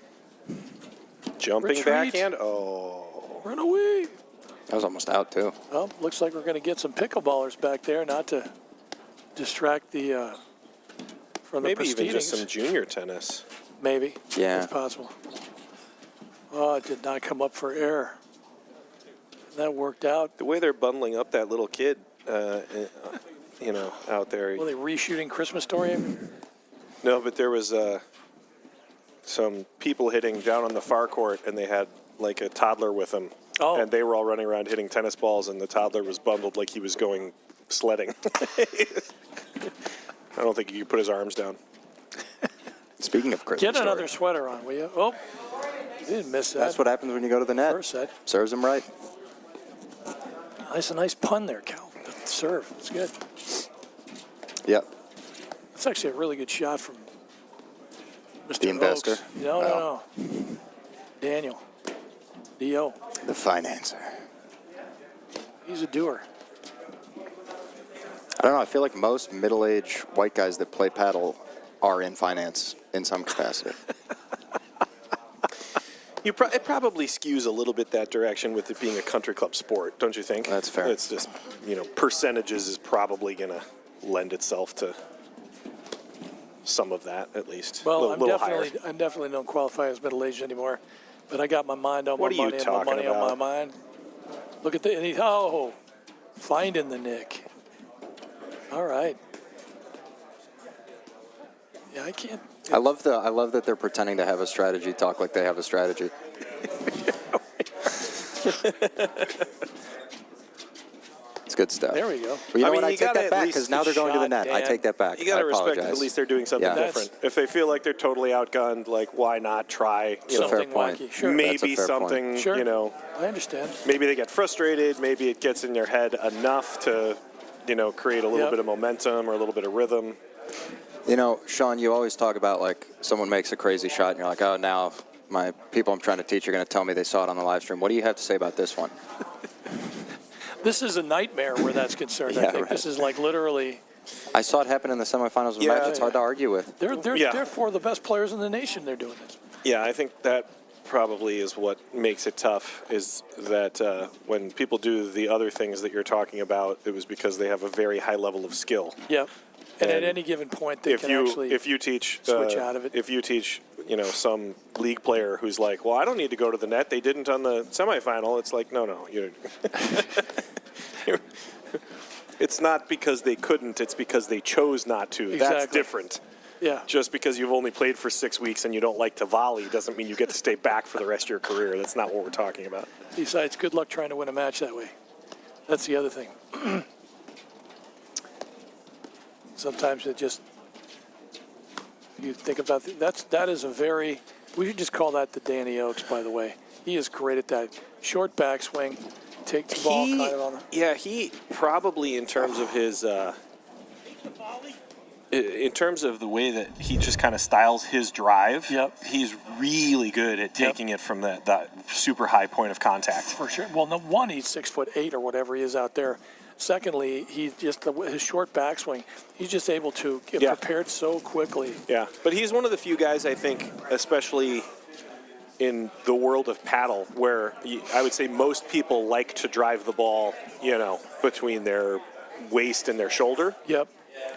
Jumping Retreat. backhand. Oh. Run away. That was almost out, too. Well, looks like we're going to get some pickleballers back there, not to distract the from the Maybe even proceedings. just some junior tennis. Maybe. Yeah. It's possible. Oh, it did not come up for air. That worked out. The way they're bundling up that little kid, out there. Were they reshooting Christmas Story? No, but there was some people hitting down on the far court, and they had like a toddler with them. Oh. And they were all running around hitting tennis balls, and the toddler was bundled like he was going sledding. I don't think he could put his arms down. Speaking of Christmas Get story, another sweater on, will you? Oh, you didn't miss that. that's what happens when you go to the net. First set. Serves him right. Nice pun there, Cal. Serve. It's good. Yep. It's actually a really good shot from Mr. The investor? Oakes. No. Daniel. D.O. The financer. He's a doer. I don't know. I feel like most middle-aged white guys that play paddle are in finance in some capacity. It probably skews a little bit that direction with it being a country club sport, don't you think? That's fair. It's just, percentages is probably going to lend itself to some of that, at least. Well, little I higher. definitely don't qualify as middle-aged anymore, but I got my mind on What my are you money and my talking money on about? my mind. Look at finding the nick. All right. Yeah, I can't. I love that they're pretending to have a strategy talk like they have a strategy. It's good stuff. There we go. But you know I mean, what? I you take gotta that at back least because now they're going to the shot, net. I Dan. take that back. You got I to respect apologize. that at least they're doing something Yeah. different. If they feel like they're totally outgunned, like, why not try, It's a fair Something point. wacky. Sure. That's a maybe fair point. something, Sure. I understand. maybe they get frustrated, maybe it gets in their head enough to, create a little Yep. bit of momentum or a little bit of rhythm. Sean, you always talk about someone makes a crazy shot and you're like, oh, now my people I'm trying to teach are going to tell me they saw it on the live stream. What do you have to say about this one? This is a nightmare where that's concerned. I Yeah, think right. this is literally. I saw it happen in the semifinals of the Yeah, match. It's hard to argue with. They're four of the best players in the nation. They're doing this. Yeah, I think that probably is what makes it tough, is that when people do the other things that you're talking about, it was because they have a very high level of skill. Yep. And at And any given point, they can actually if you teach switch out of it. If you teach some league player who's like, well, I don't need to go to the net. They didn't on the semifinal. It's like, no, it's not because they couldn't. It's because they chose not to. That's Exactly. different. Yeah. Just because you've only played for 6 weeks and you don't like to volley doesn't mean you get to stay back for the rest of your career. That's not what we're talking about. Besides, good luck trying to win a match that way. That's the other thing. Sometimes it just, you think about that is a very, we should just call that the Danny Oaks, by the way. He is great at that. Short backswing, takes the ball kind of on the. Yeah, he probably in terms of his, in terms of the way that he just kind of styles his drive, he's really good at taking it from that super high point of contact. For sure. Well, no, one, he's 6'8" or whatever he is out there. Secondly, he just his short backswing, he's just able to get prepared so quickly. Yeah, but he's one of the few guys, I think, especially in the world of paddle, where I would say most people like to drive the ball, between their waist and their shoulder. Yep.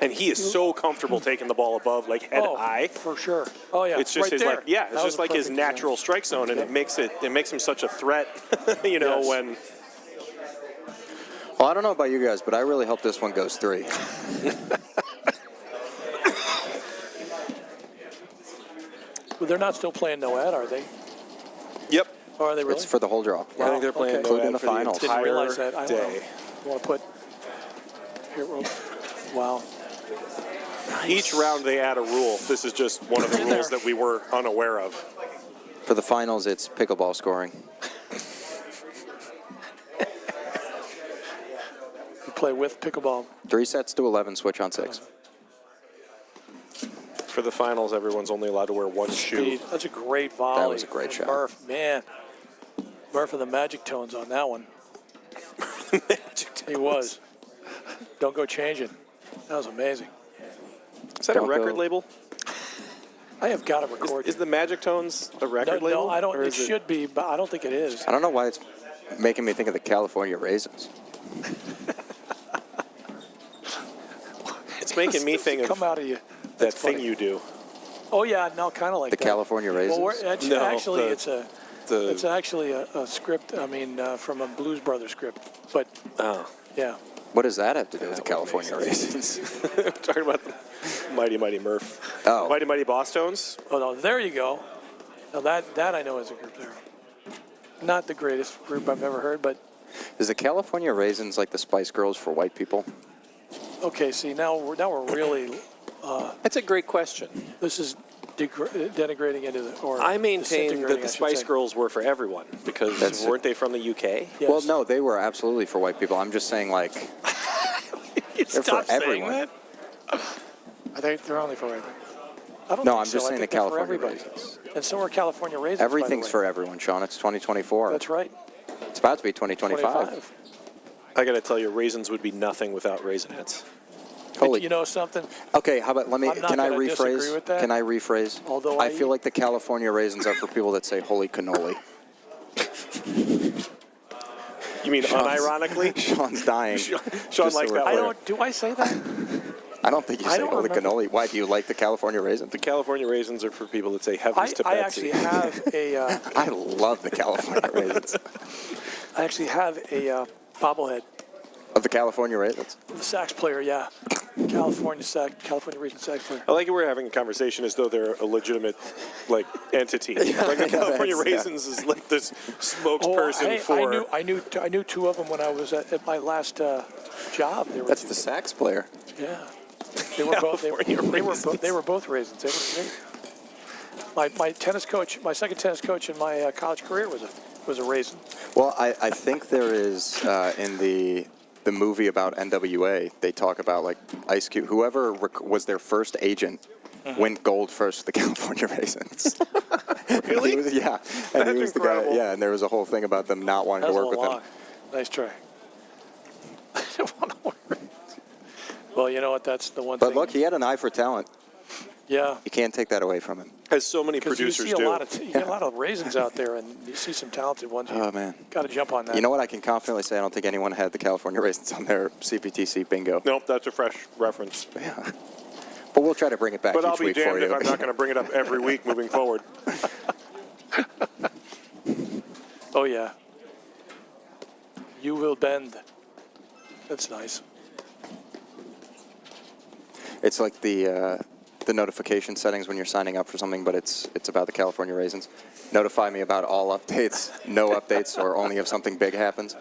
And he is so comfortable taking the ball above, like head high. For sure. Oh yeah. It's just right his there. it's just like his natural strike zone, and it makes him such a threat. When. Well, I don't know about you guys, but I really hope this one goes 3. Well, they're not still playing no ad, are they? Yep. Or are they really? It's for the whole draw. I think they're playing including the for finals. the Didn't realize entire that. day. I want to put here. Wow. Nice. Each round they add a rule. This is just one of the rules that we were unaware of. For the finals, it's pickleball scoring. You play with pickleball. 3 sets to 11, switch on 6. For the finals, everyone's only allowed to wear one shoe. That's a great volley. That was a great shot. Murph, man. Murph with the magic tones on that one. He was. Don't go changing. That was amazing. Is that a record label? I have got to record. Is the Magic Tones a record label? No, I don't. It should be, but I don't think it is. I don't know why it's making me think of the California Raisins. It's making me think come out of you. That thing you do. Oh yeah, no, kind of like the that. California Raisins. Well, actually, it's actually a script. I mean, from a Blues Brothers script. But yeah. What does that have to do with the California Raisins? We're talking about the Mighty Mighty Murph. Oh. Mighty Mighty Boss Tones. Oh no, there you go. Now that I know is a group there. Not the greatest group I've ever heard, but. Is the California Raisins like the Spice Girls for white people? Okay, see now we're really. That's a great question. This is denigrating into the. Or I maintain that the Spice say. Girls were for everyone because weren't they from the UK? Yes. Well, no, they were absolutely for white people. I'm just saying, like, they're for everyone. That? I think they're only for everyone. I don't No, think I'm so. just I saying the think they're for California everybody. Raisins. And so are California Raisins. Everything's for everyone, Sean. It's 2024. That's right. It's about to be 2025. I got to tell you, raisins would be nothing without Raisinets. Holy. You know something? Okay, how about Can I rephrase? with that. Can I rephrase? Although I feel like the California Raisins are for people that say holy cannoli. You mean unironically? Sean's dying. Sean likes that word. Do I say that? I don't think you say holy cannoli. Why, do you like the California Raisins? The California Raisins are for people that say heavens to I Betsy. actually have a. I love the California Raisins. I actually have a bobblehead. Of the California Raisins? The sax player, yeah. California Raisin sax player. I like it. We're having a conversation as though they're a legitimate, entity. Like the California Raisins is like this spokesperson for. I knew two of them when I was at my last job. That's the sax player. Yeah. They were both. They were both Raisins. My tennis coach, my second tennis coach in my college career was a Raisin. Well, I think there is in the movie about NWA, they talk about like Ice Cube, whoever was their first agent went gold first with the California Raisins. Really? Yeah. And he was the guy. Yeah, and there was a whole thing about them not wanting to work with him. Nice try. I don't want to work. Well, you know what? That's the one thing. thing. But look, he had an eye for talent. Yeah. You can't take that away from him. As so many producers you see do. You get a lot of Raisins out there, and you see some talented ones. Oh, man. Got to jump on that. You know what? I can confidently say I don't think anyone had the California Raisins on their CPTC bingo. Nope, that's a fresh reference. Yeah. But we'll try to bring it back but each I'll be week damned for you. if I'm not going to bring it up every week moving forward. Oh, yeah. You will bend. That's nice. It's like the the notification settings when you're signing up for something, but it's about the California raisins. Notify me about all updates, no updates, or only if something big happens.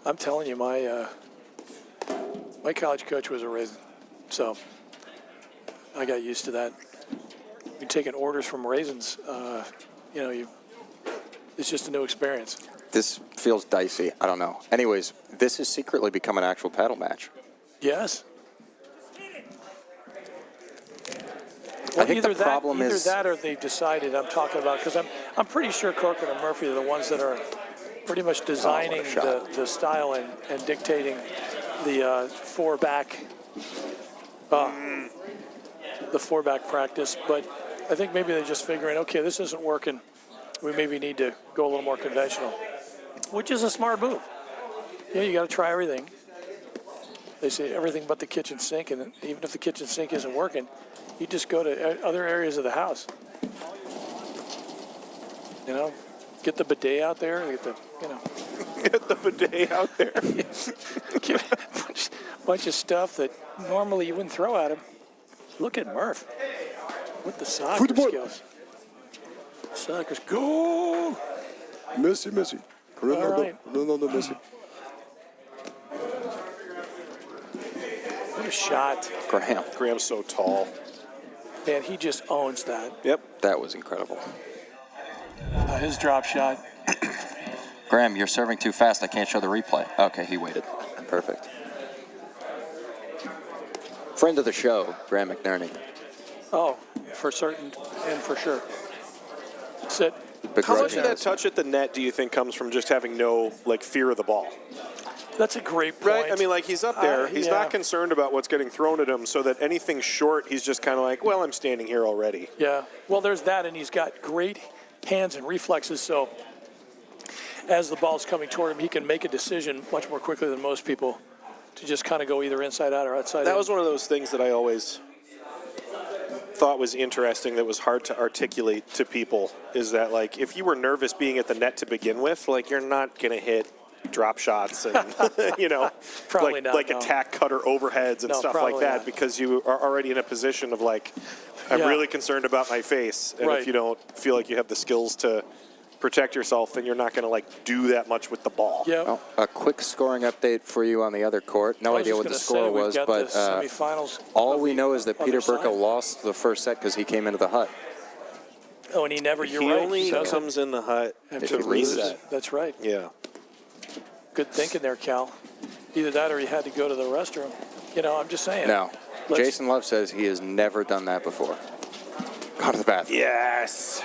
I'm telling you, my college coach was a raisin, so I got used to that. You're taking orders from raisins, it's just a new experience. This feels dicey. I don't know. Anyways, this has secretly become an actual paddle match. Yes. I think the problem either is that or they've decided. I'm talking about because I'm pretty sure Corcoran and Murphy are the ones that are pretty much designing the style and dictating the four back practice. But I think maybe they're just figuring, okay, this isn't working. We maybe need to go a little more conventional, which is a smart move. Yeah, you got to try everything. They say everything but the kitchen sink, and even if the kitchen sink isn't working, you just go to other areas of the house. Get the bidet out there. Get the bidet out there. Get a bunch of stuff that normally you wouldn't throw at him. Look at Murph with the soccer skills. Soccer's goal. Messi. Right. Ronaldo, Messi. What a shot. Graham's so tall. Man, he just owns that. Yep. That was incredible. His drop shot. Graham, you're serving too fast. I can't show the replay. Okay, he waited. Perfect. Friend of the show, Graham McNerney. Oh, for certain and for sure. Sit. How much of that touch at the net do you think comes from just having no fear of the ball? That's a great point. Right? I mean, he's up there. He's not concerned about what's getting thrown at him, so that anything short, he's just kind of like, well, I'm standing here already. Yeah. Well, there's that, and he's got great hands and reflexes, so as the ball's coming toward him, he can make a decision much more quickly than most people to just kind of go either inside out or outside in. That was one of those things that I always thought was interesting that was hard to articulate to people, is that, if you were nervous being at the net to begin with, you're not going to hit drop shots and, Probably not, no. attack cutter overheads and stuff like that, because you are already in a position of I'm really concerned about my face. And if you don't feel like you have the skills to protect yourself, then you're not going to do that much with the ball. Yeah. Well, a quick scoring update for you on the other court. No idea what the score was, but all we know is that Peter Burko lost the first set because he came into the hut. Oh, and he never, He only comes in the hut to reset. That's right. Yeah. Good thinking there, Cal. Either that or he had to go to the restroom. I'm just saying. No. Jason Love says he has never done that before. Go to the bathroom. Yes.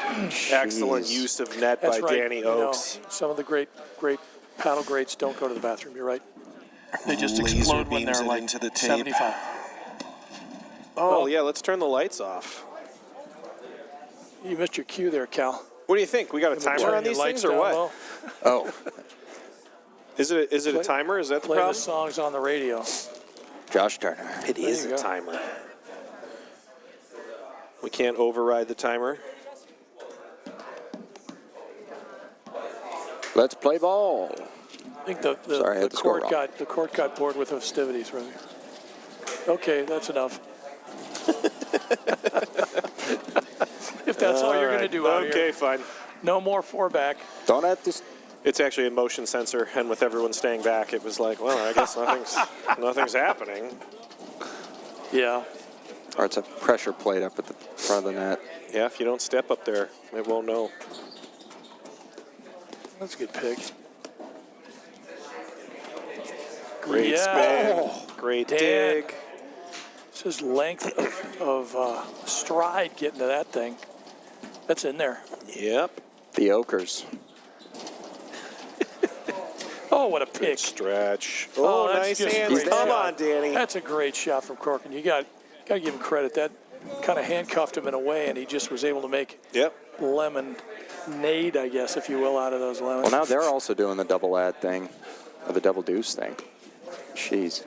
Excellent use of net by Danny Oakes. Some of the great paddle greats don't go to the bathroom. You're right. They just explode when they're into the tape. 75. Oh, yeah, let's turn the lights off. You missed your cue there, Cal. What do you think? We got a timer on these things or what? Low. Oh. Is it a timer? Is that the problem? Play the songs on the radio. Josh Turner. It is a timer. We can't override the timer. Let's play ball. I think the court got bored with festivities, really. Okay, that's enough. If that's all you're going to do out here. Okay, fine. No more four back. Don't have to. It's actually a motion sensor, and with everyone staying back, it was like, well, I guess nothing's happening. Yeah. Or it's a pressure plate up at the front of the net. Yeah, if you don't step up there, it won't know. That's a good pick. Great spin. Great dig. It's his length of stride getting to that thing. That's in there. Yep. The Okers. Oh, what a pick. Good stretch. Oh, nice hands. Come on, Danny. That's a great shot from Corcoran. You got to give him credit. That kind of handcuffed him in a way, and he just was able to make lemonade, I guess, if you will, out of those lemons. Well, now they're also doing the double ad thing, or the double deuce thing. Jeez.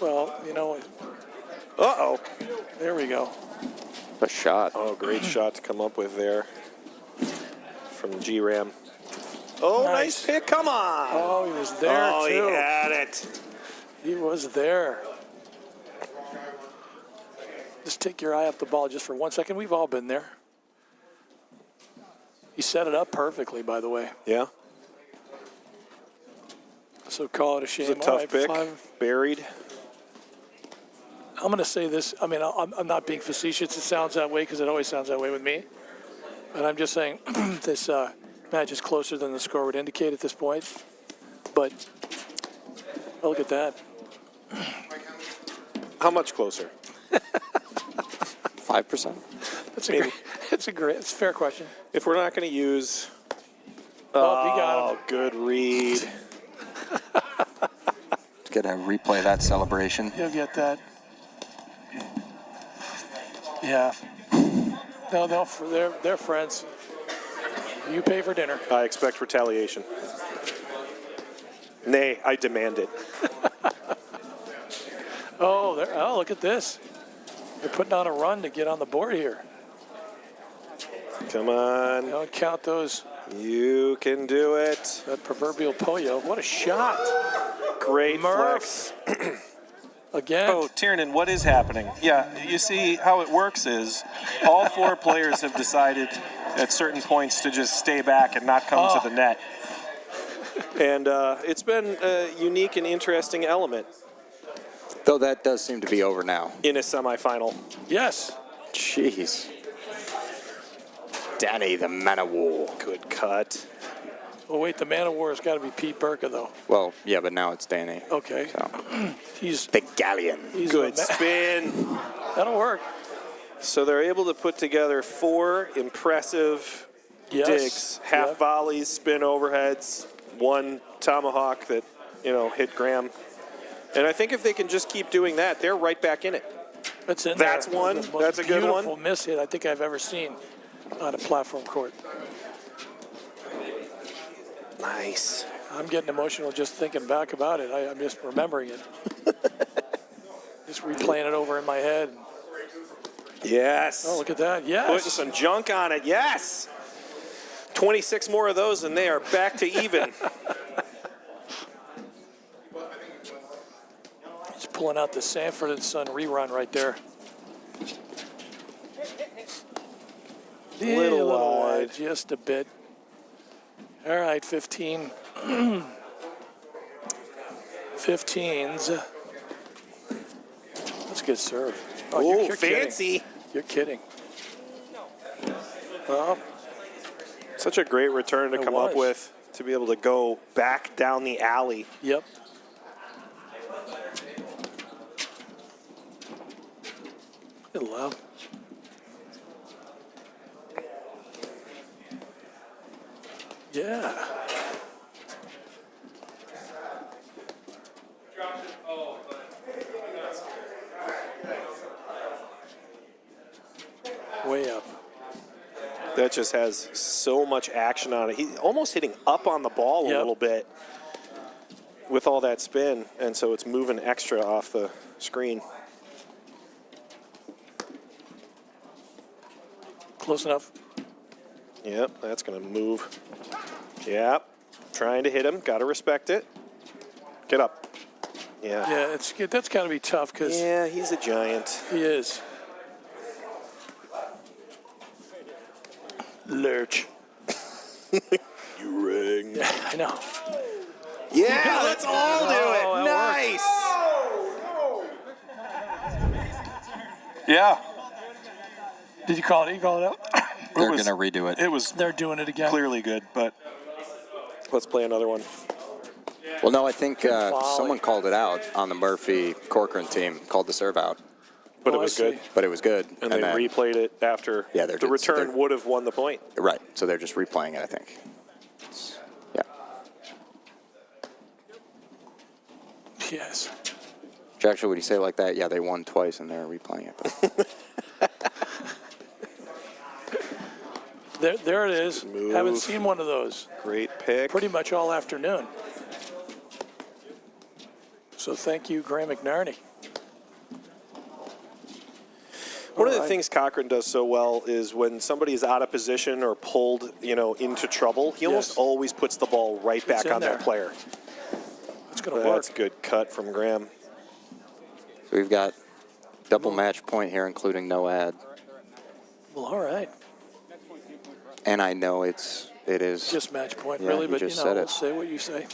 Well, Uh-oh. There we go. A shot. Oh, great shot to come up with there from G-Ram. Oh, nice pick. Come on. Oh, he was there, too. too. He had it. He was there. Just take your eye off the ball just for 1 second. We've all been there. He set it up perfectly, by the way. Yeah. So call it a shame. It was a tough pick. 5. Buried. I'm going to say this. I mean, I'm not being facetious. It sounds that way because it always sounds that way with me. And I'm just saying this match is closer than the score would indicate at this point. But oh, look at that. How much closer? 5%. That's a great. It's a fair question. If we're not going to use. Oh, he got him. Good read. Get a replay of that celebration. You'll get that. Yeah. No, they're friends. You pay for dinner. I expect retaliation. Nay, I demand it. Oh, look at this. They're putting on a run to get on the board here. Come on. Don't count those. You can do it. That proverbial Poyo. What a shot. Great Murph. flex. Again. Oh, Tiernan, what is happening? Yeah, you see how it works is all 4 players have decided at certain points to just stay back and not come to the net. And it's been a unique and interesting element. Though that does seem to be over now. In a semifinal. Yes. Jeez. Danny, the man of war. Good cut. Oh, wait, the man of war has got to be Pete Burka, though. Well, yeah, but now it's Danny. Okay. So. He's the galleon. Good spin. That'll work. So they're able to put together 4 impressive digs, half volleys, spin overheads, 1 tomahawk that, hit Graham. And I think if they can just keep doing that, they're right back in it. That's in That's there. one. That's a good one. Beautiful miss hit I think I've ever seen on a platform court. Nice. I'm getting emotional just thinking back about it. I'm just remembering it. Just replaying it over in my head. Yes. Oh, look at that. Yes. Putting some junk on it. Yes. 26 more of those and they are back to even. He's pulling out the Sanford and Son rerun right there. Little wide. Just a bit. All right, 15. 15s. That's a good serve. Oh, you're fancy. Kidding. You're kidding. Well, such a great return to come up with, to be able to go back down the alley. Yep. Good love. Yeah. Way up. That just has so much action on it. He's almost hitting up on the ball a little bit with all that spin, and so it's moving extra off the screen. Close enough. Yep, that's going to move. Yep, trying to hit him. Got to respect it. Get up. Yeah. Yeah, that's got to be tough because. Yeah, he's a giant. He is. Lurch. You ring. Yeah, I know. Yeah, let's all do it. Nice. Yeah. Did you call it? You call it out? They're going to redo it. It was They're doing it again. clearly good, but let's play another one. Well, no, I think someone called it out on the Murphy-Corcoran team, called the serve out. But it was good. But it was good. And they replayed it after the return would have won the point. Right, so they're just replaying it, I think. Yeah. Yes. Actually, would you say it like that? Yeah, they won twice and they're replaying it. There it is. Move. Haven't seen one of those. Great pick. Pretty much all afternoon. So thank you, Graham McNarney. One of the things Cochran does so well is when somebody is out of position or pulled, into trouble, he almost always puts the ball right back on that player. It's going to work. That's a good cut from Graham. So we've got double match point here, including no ad. Well, all right. And I know it is. Just match point, Yeah, really, you but just you said know, it. say what you say.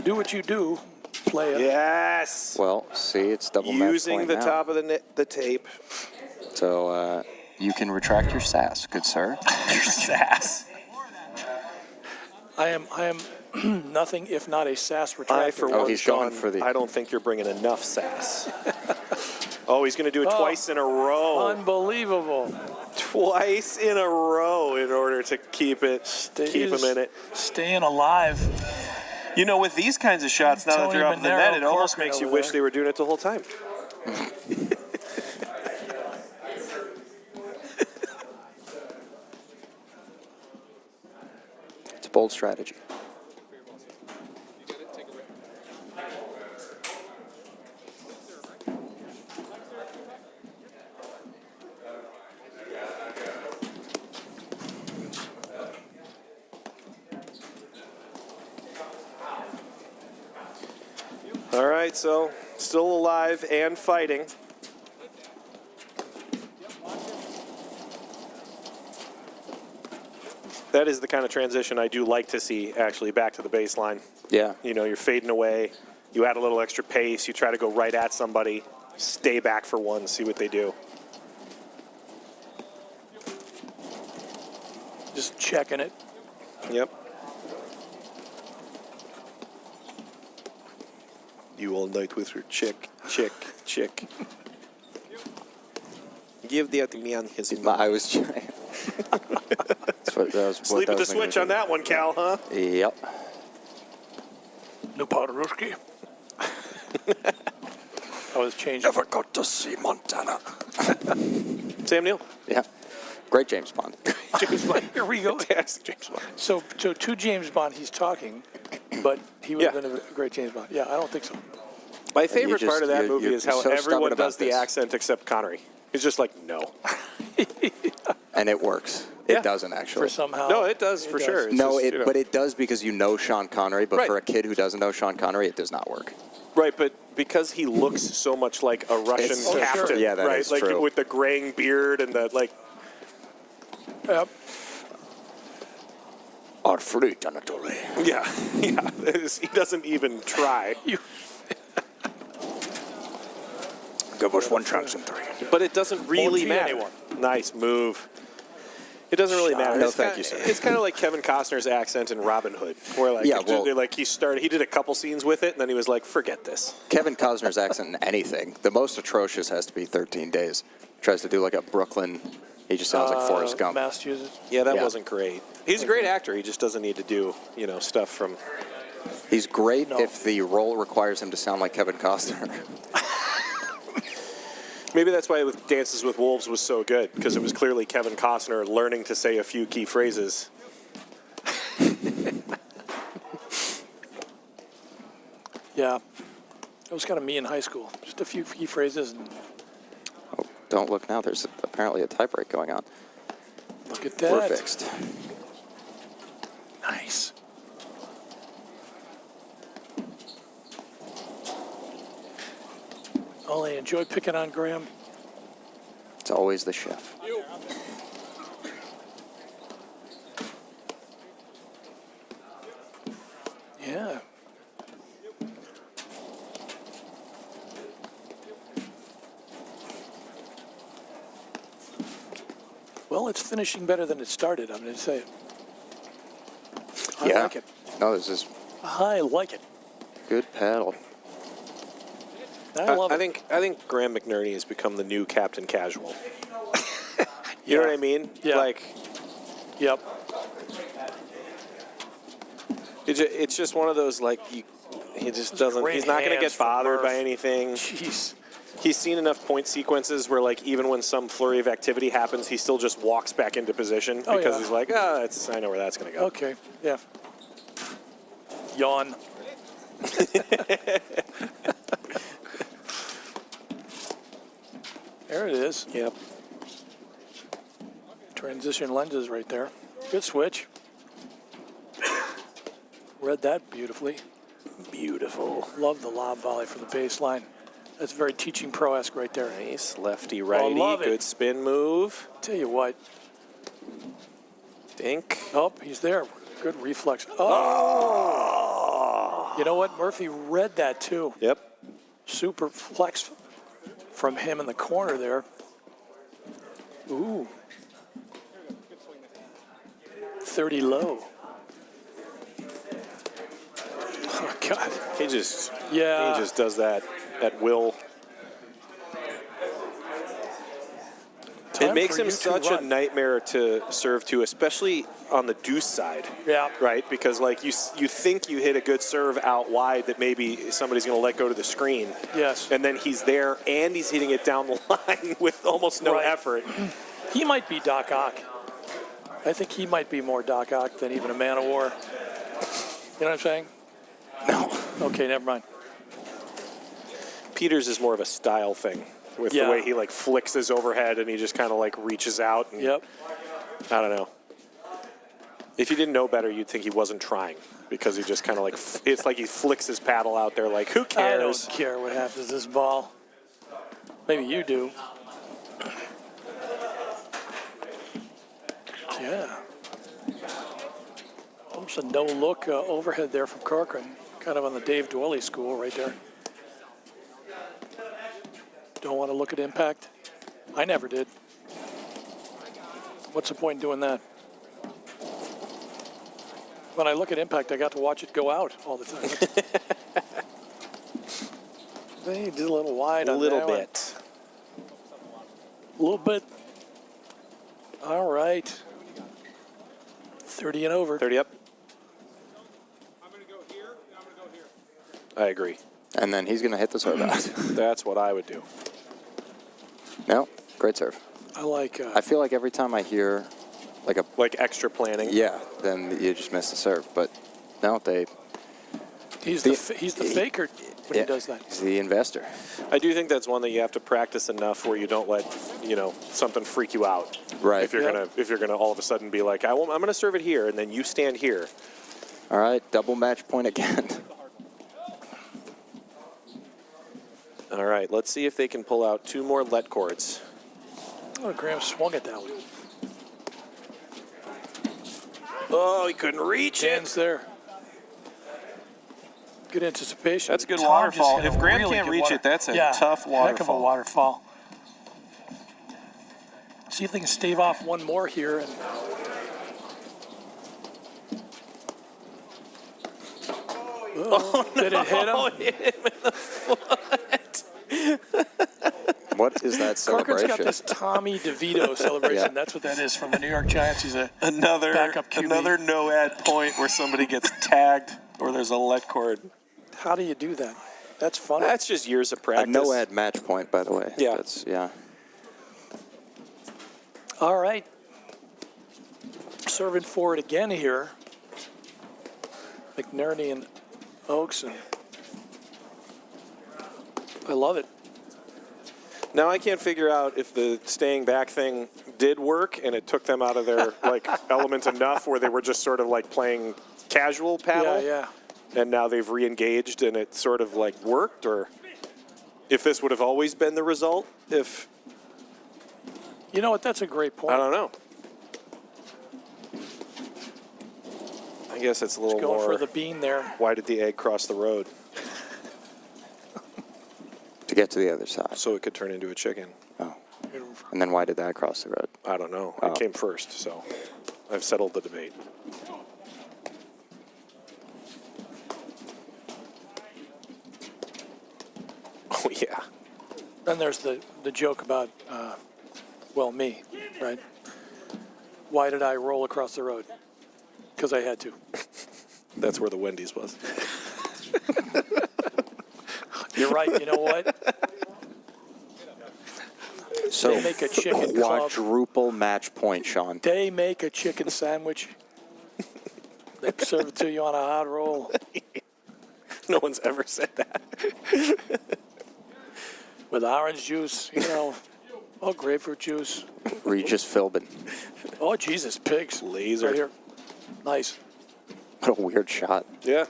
Do what you do. Play it. Yes. Well, see, it's double match Using point the now. top of the tape. So you can retract your sass, good sir. Your sass. I am nothing if not a sass retractor. I, for one, he's Sean, going for the- I don't think you're bringing enough sass. Oh, he's going to do it twice in a row. Unbelievable. Twice in a row in order to keep him in it. Staying alive. You know, with these kinds of shots, now that Tony they're off the Manero net, it almost corking makes you over wish there. they were doing it the whole time. It's a bold strategy. All right, so still alive and fighting. That is the kind of transition I do like to see, actually, back to the baseline. Yeah. You know, you're fading away. You add a little extra pace. You try to go right at somebody. Stay back for one, see what they do. Just checking it. Yep. You all night with your chick. Give that man his I was trying. Sleep with the switch on that one, Cal, huh? Yep. No Poderoski. I was changing. Never got to see Montana. Sam Neill. Yeah. Great James Bond. James Bond. Here we go. Fantastic James Bond. So to James Bond, he's talking, but he would have Yeah. been a great James Bond. Yeah, I don't think so. My favorite just- part of that you're- movie you're is how so everyone stubborn about does the this. accent except Connery. He's just like, no. And it works. Yeah. It doesn't actually. For somehow. No, it does for sure. It's No, just, you know. but it does because you know Sean Connery. But Right. for a kid who doesn't know Sean Connery, it does not work. Right, but because he looks so much like a Russian It's- Oh, captain, sure. Yeah, that right? is Like true. with the graying beard and the like. Yep. Our fruit, Anatoly. Yeah, yeah. He doesn't even try. Give us one chance in three. But it doesn't really Won't matter. anyone. Nice move. It doesn't really matter. No, It's thank kinda- you, sir. It's kind of like Kevin Costner's accent in Robin Hood, where like, Yeah, he well- he did a couple scenes with it, and then he was like, forget this. Kevin Costner's accent in anything, the most atrocious has to be 13 Days. Tries to do like a Brooklyn, he just sounds like Forrest Gump. Massachusetts. Yeah, that Yeah. wasn't great. He's a great actor. He just doesn't need to do, stuff from. He's great No. if the role requires him to sound like Kevin Costner. Maybe that's why with Dances with Wolves was so good, because it was clearly Kevin Costner learning to say a few key phrases. Yeah. It was kind of me in high school. Just a few key phrases and Oh, don't look now. There's apparently a tie break going on. look at that. We're fixed. Nice. Oh, I enjoy picking on Graham. It's always the chef. Yeah. Well, it's finishing better than it started, I'm going to say it. I Yeah. like it. No, this is I like it. good paddle. I love I it. think Graham McNerney has become the new Captain Casual. You know what I mean? Yeah. Like, Yep. it's just one of those, like, he just doesn't, great he's not going to hands get from bothered by Murph. anything. Jeez. He's seen enough point sequences where, like, even when some flurry of activity happens, he still just walks back into position Oh, because yeah. he's like, I know where that's going to go. Okay. Yeah. Yawn. There it is. Yep. Transition lenses right there. Good switch. Read that beautifully. Beautiful. Love the lob volley from the baseline. That's very teaching pro-esque right there. Nice. Lefty, righty. love it. Good spin move. Tell you what. Dink. Oh, he's there. Good reflex. Oh! You know what? Murphy read that too. Yep. Super flex from him in the corner there. Ooh. 30 low. Oh, God. He just does that at will. Time It makes for him you to such a run. nightmare to serve to, especially on the deuce side. Yeah. Right? Because like you think you hit a good serve out wide that maybe somebody's going to let go to the screen. Yes. And then he's there and he's hitting it down the line with almost no Right. effort. He might be Doc Ock. I think he might be more Doc Ock than even a Man of War. You know what I'm saying? No. Okay, never mind. Peters is more of a style thing with Yeah. the way he like flicks his overhead and he just kind of like reaches out. And, Yep. I don't know. If you didn't know better, you'd think he wasn't trying because he just kind of like, it's like he flicks his paddle out there like, who I cares? don't care what happens to this ball. Maybe you do. Yeah. Almost a no-look overhead there from Corcoran. Kind of on the Dave Dwelly school right there. Don't want to look at impact? I never did. What's the point in doing that? When I look at impact, I got to watch it go out all the time. They did a little wide A on little that one. bit. A little bit. All right. 30 and over. 30 up. I agree. And then he's going to hit the serve out. That's what I would do. No, great serve. I like. I feel like every time I hear like a Like extra planning. yeah, then you just miss the serve. But no, he's the faker when he does that. He's the investor. I do think that's one that you have to practice enough where you don't let, something freak you out. Right. If you're gonna all of a sudden be like, I'm gonna serve it here, and then you stand here. All right, double match point again. All right, let's see if they can pull out 2 more let cords. Oh, Graham swung at that one. Oh, he couldn't reach Dan's there. Good anticipation. That's a good Tom waterfall. just hit If a Graham really can't good reach it, that's a tough Heck of a waterfall. waterfall. See if they can stave off one more here. And did it hit him? Hit him in the foot. What is that Corcoran's celebration? got this Tommy DeVito celebration. Yeah. That's what that is from the New York Giants. He's a Another backup QB. no-ad point where somebody gets tagged or there's a let cord. How do you do that? That's fun. That's just years of A practice. no-ad match point, by the way. Yeah. Yeah. All right. Serving forward again here. McNerney and Oaks. And I love it. Now I can't figure out if the staying back thing did work and it took them out of their element enough where they were just sort of like playing casual paddle. Yeah. And now they've re-engaged and it sort of like worked, or if this would have always been the result. If You know what? That's a great point. I don't know. I guess it's a little Going more. for the bean there. Why did the egg cross the road? To get to the other side. So it could turn into a chicken. Oh. And then why did that cross the road? I don't know. Oh. It came first, so I've settled the debate. Oh, yeah. Then there's the joke about, me, right? Why did I roll across the road? Because I had to. That's where the Wendy's was. You're right. You know what? So They make a chicken club. quadruple match point, Sean. They make a chicken sandwich. They serve it to you on a hot roll No one's ever said that. with orange juice, grapefruit juice. Regis Philbin. Oh, Jesus, pigs. Laser. Right here. Nice. What a weird shot. Yeah.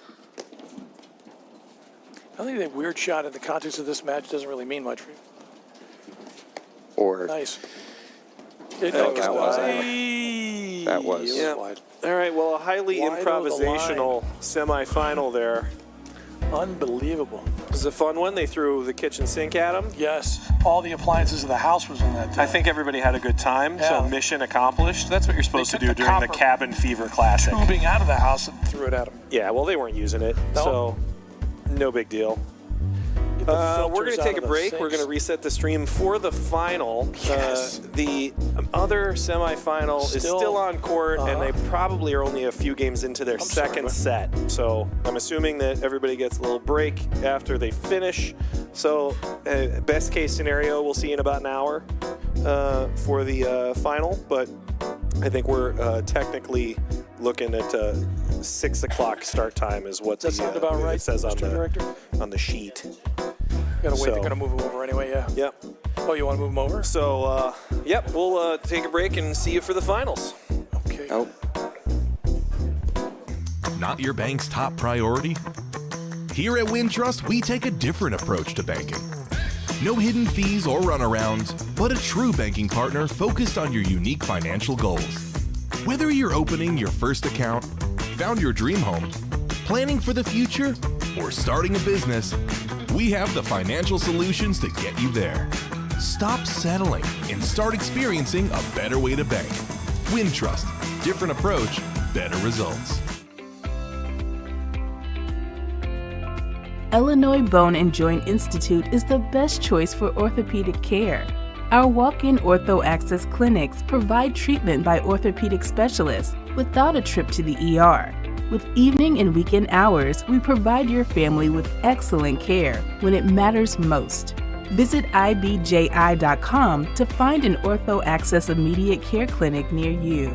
I think that weird shot in the context of this match doesn't really mean much for you. Or Nice. that was that was. Yeah. Wide. All right, well, a highly Wide over the improvisational semifinal there. Unbelievable. It was a fun one. They threw the kitchen sink at him. Yes. All the appliances of the house was in that. I think everybody had a good time, so Yeah. mission accomplished. That's what you're supposed to took do the during the copper Cabin Fever Classic. tubing out of the house and threw it at him. Yeah, well, they weren't using it, No. so no big deal. Get the We're filters going to out take a of the break. We're sinks. going to reset the stream for the final. Yes. The other semifinal is still on court, and they probably are only a few games into their second set. So I'm assuming that everybody gets a little break after they finish. So best case scenario, we'll see you in about an hour for the final. But I think we're technically looking at 6 o'clock start time is what Does that sound about right, it says Mr. Director? on the sheet. Gotta wait, So- they're gonna move him over anyway, yeah. Yep. Oh, you wanna move him over? So, yep, we'll take a break and see you for the finals. Okay. Nope. Not your bank's top priority? Here at Wintrust, we take a different approach to banking. No hidden fees or runarounds, but a true banking partner focused on your unique financial goals. Whether you're opening your first account, found your dream home, planning for the future, or starting a business, we have the financial solutions to get you there. Stop settling and start experiencing a better way to bank. Wintrust, different approach, better results. Illinois Bone and Joint Institute is the best choice for orthopedic care. Our walk-in ortho access clinics provide treatment by orthopedic specialists without a trip to the ER. With evening and weekend hours, we provide your family with excellent care when it matters most. Visit ibji.com to find an ortho access immediate care clinic near you.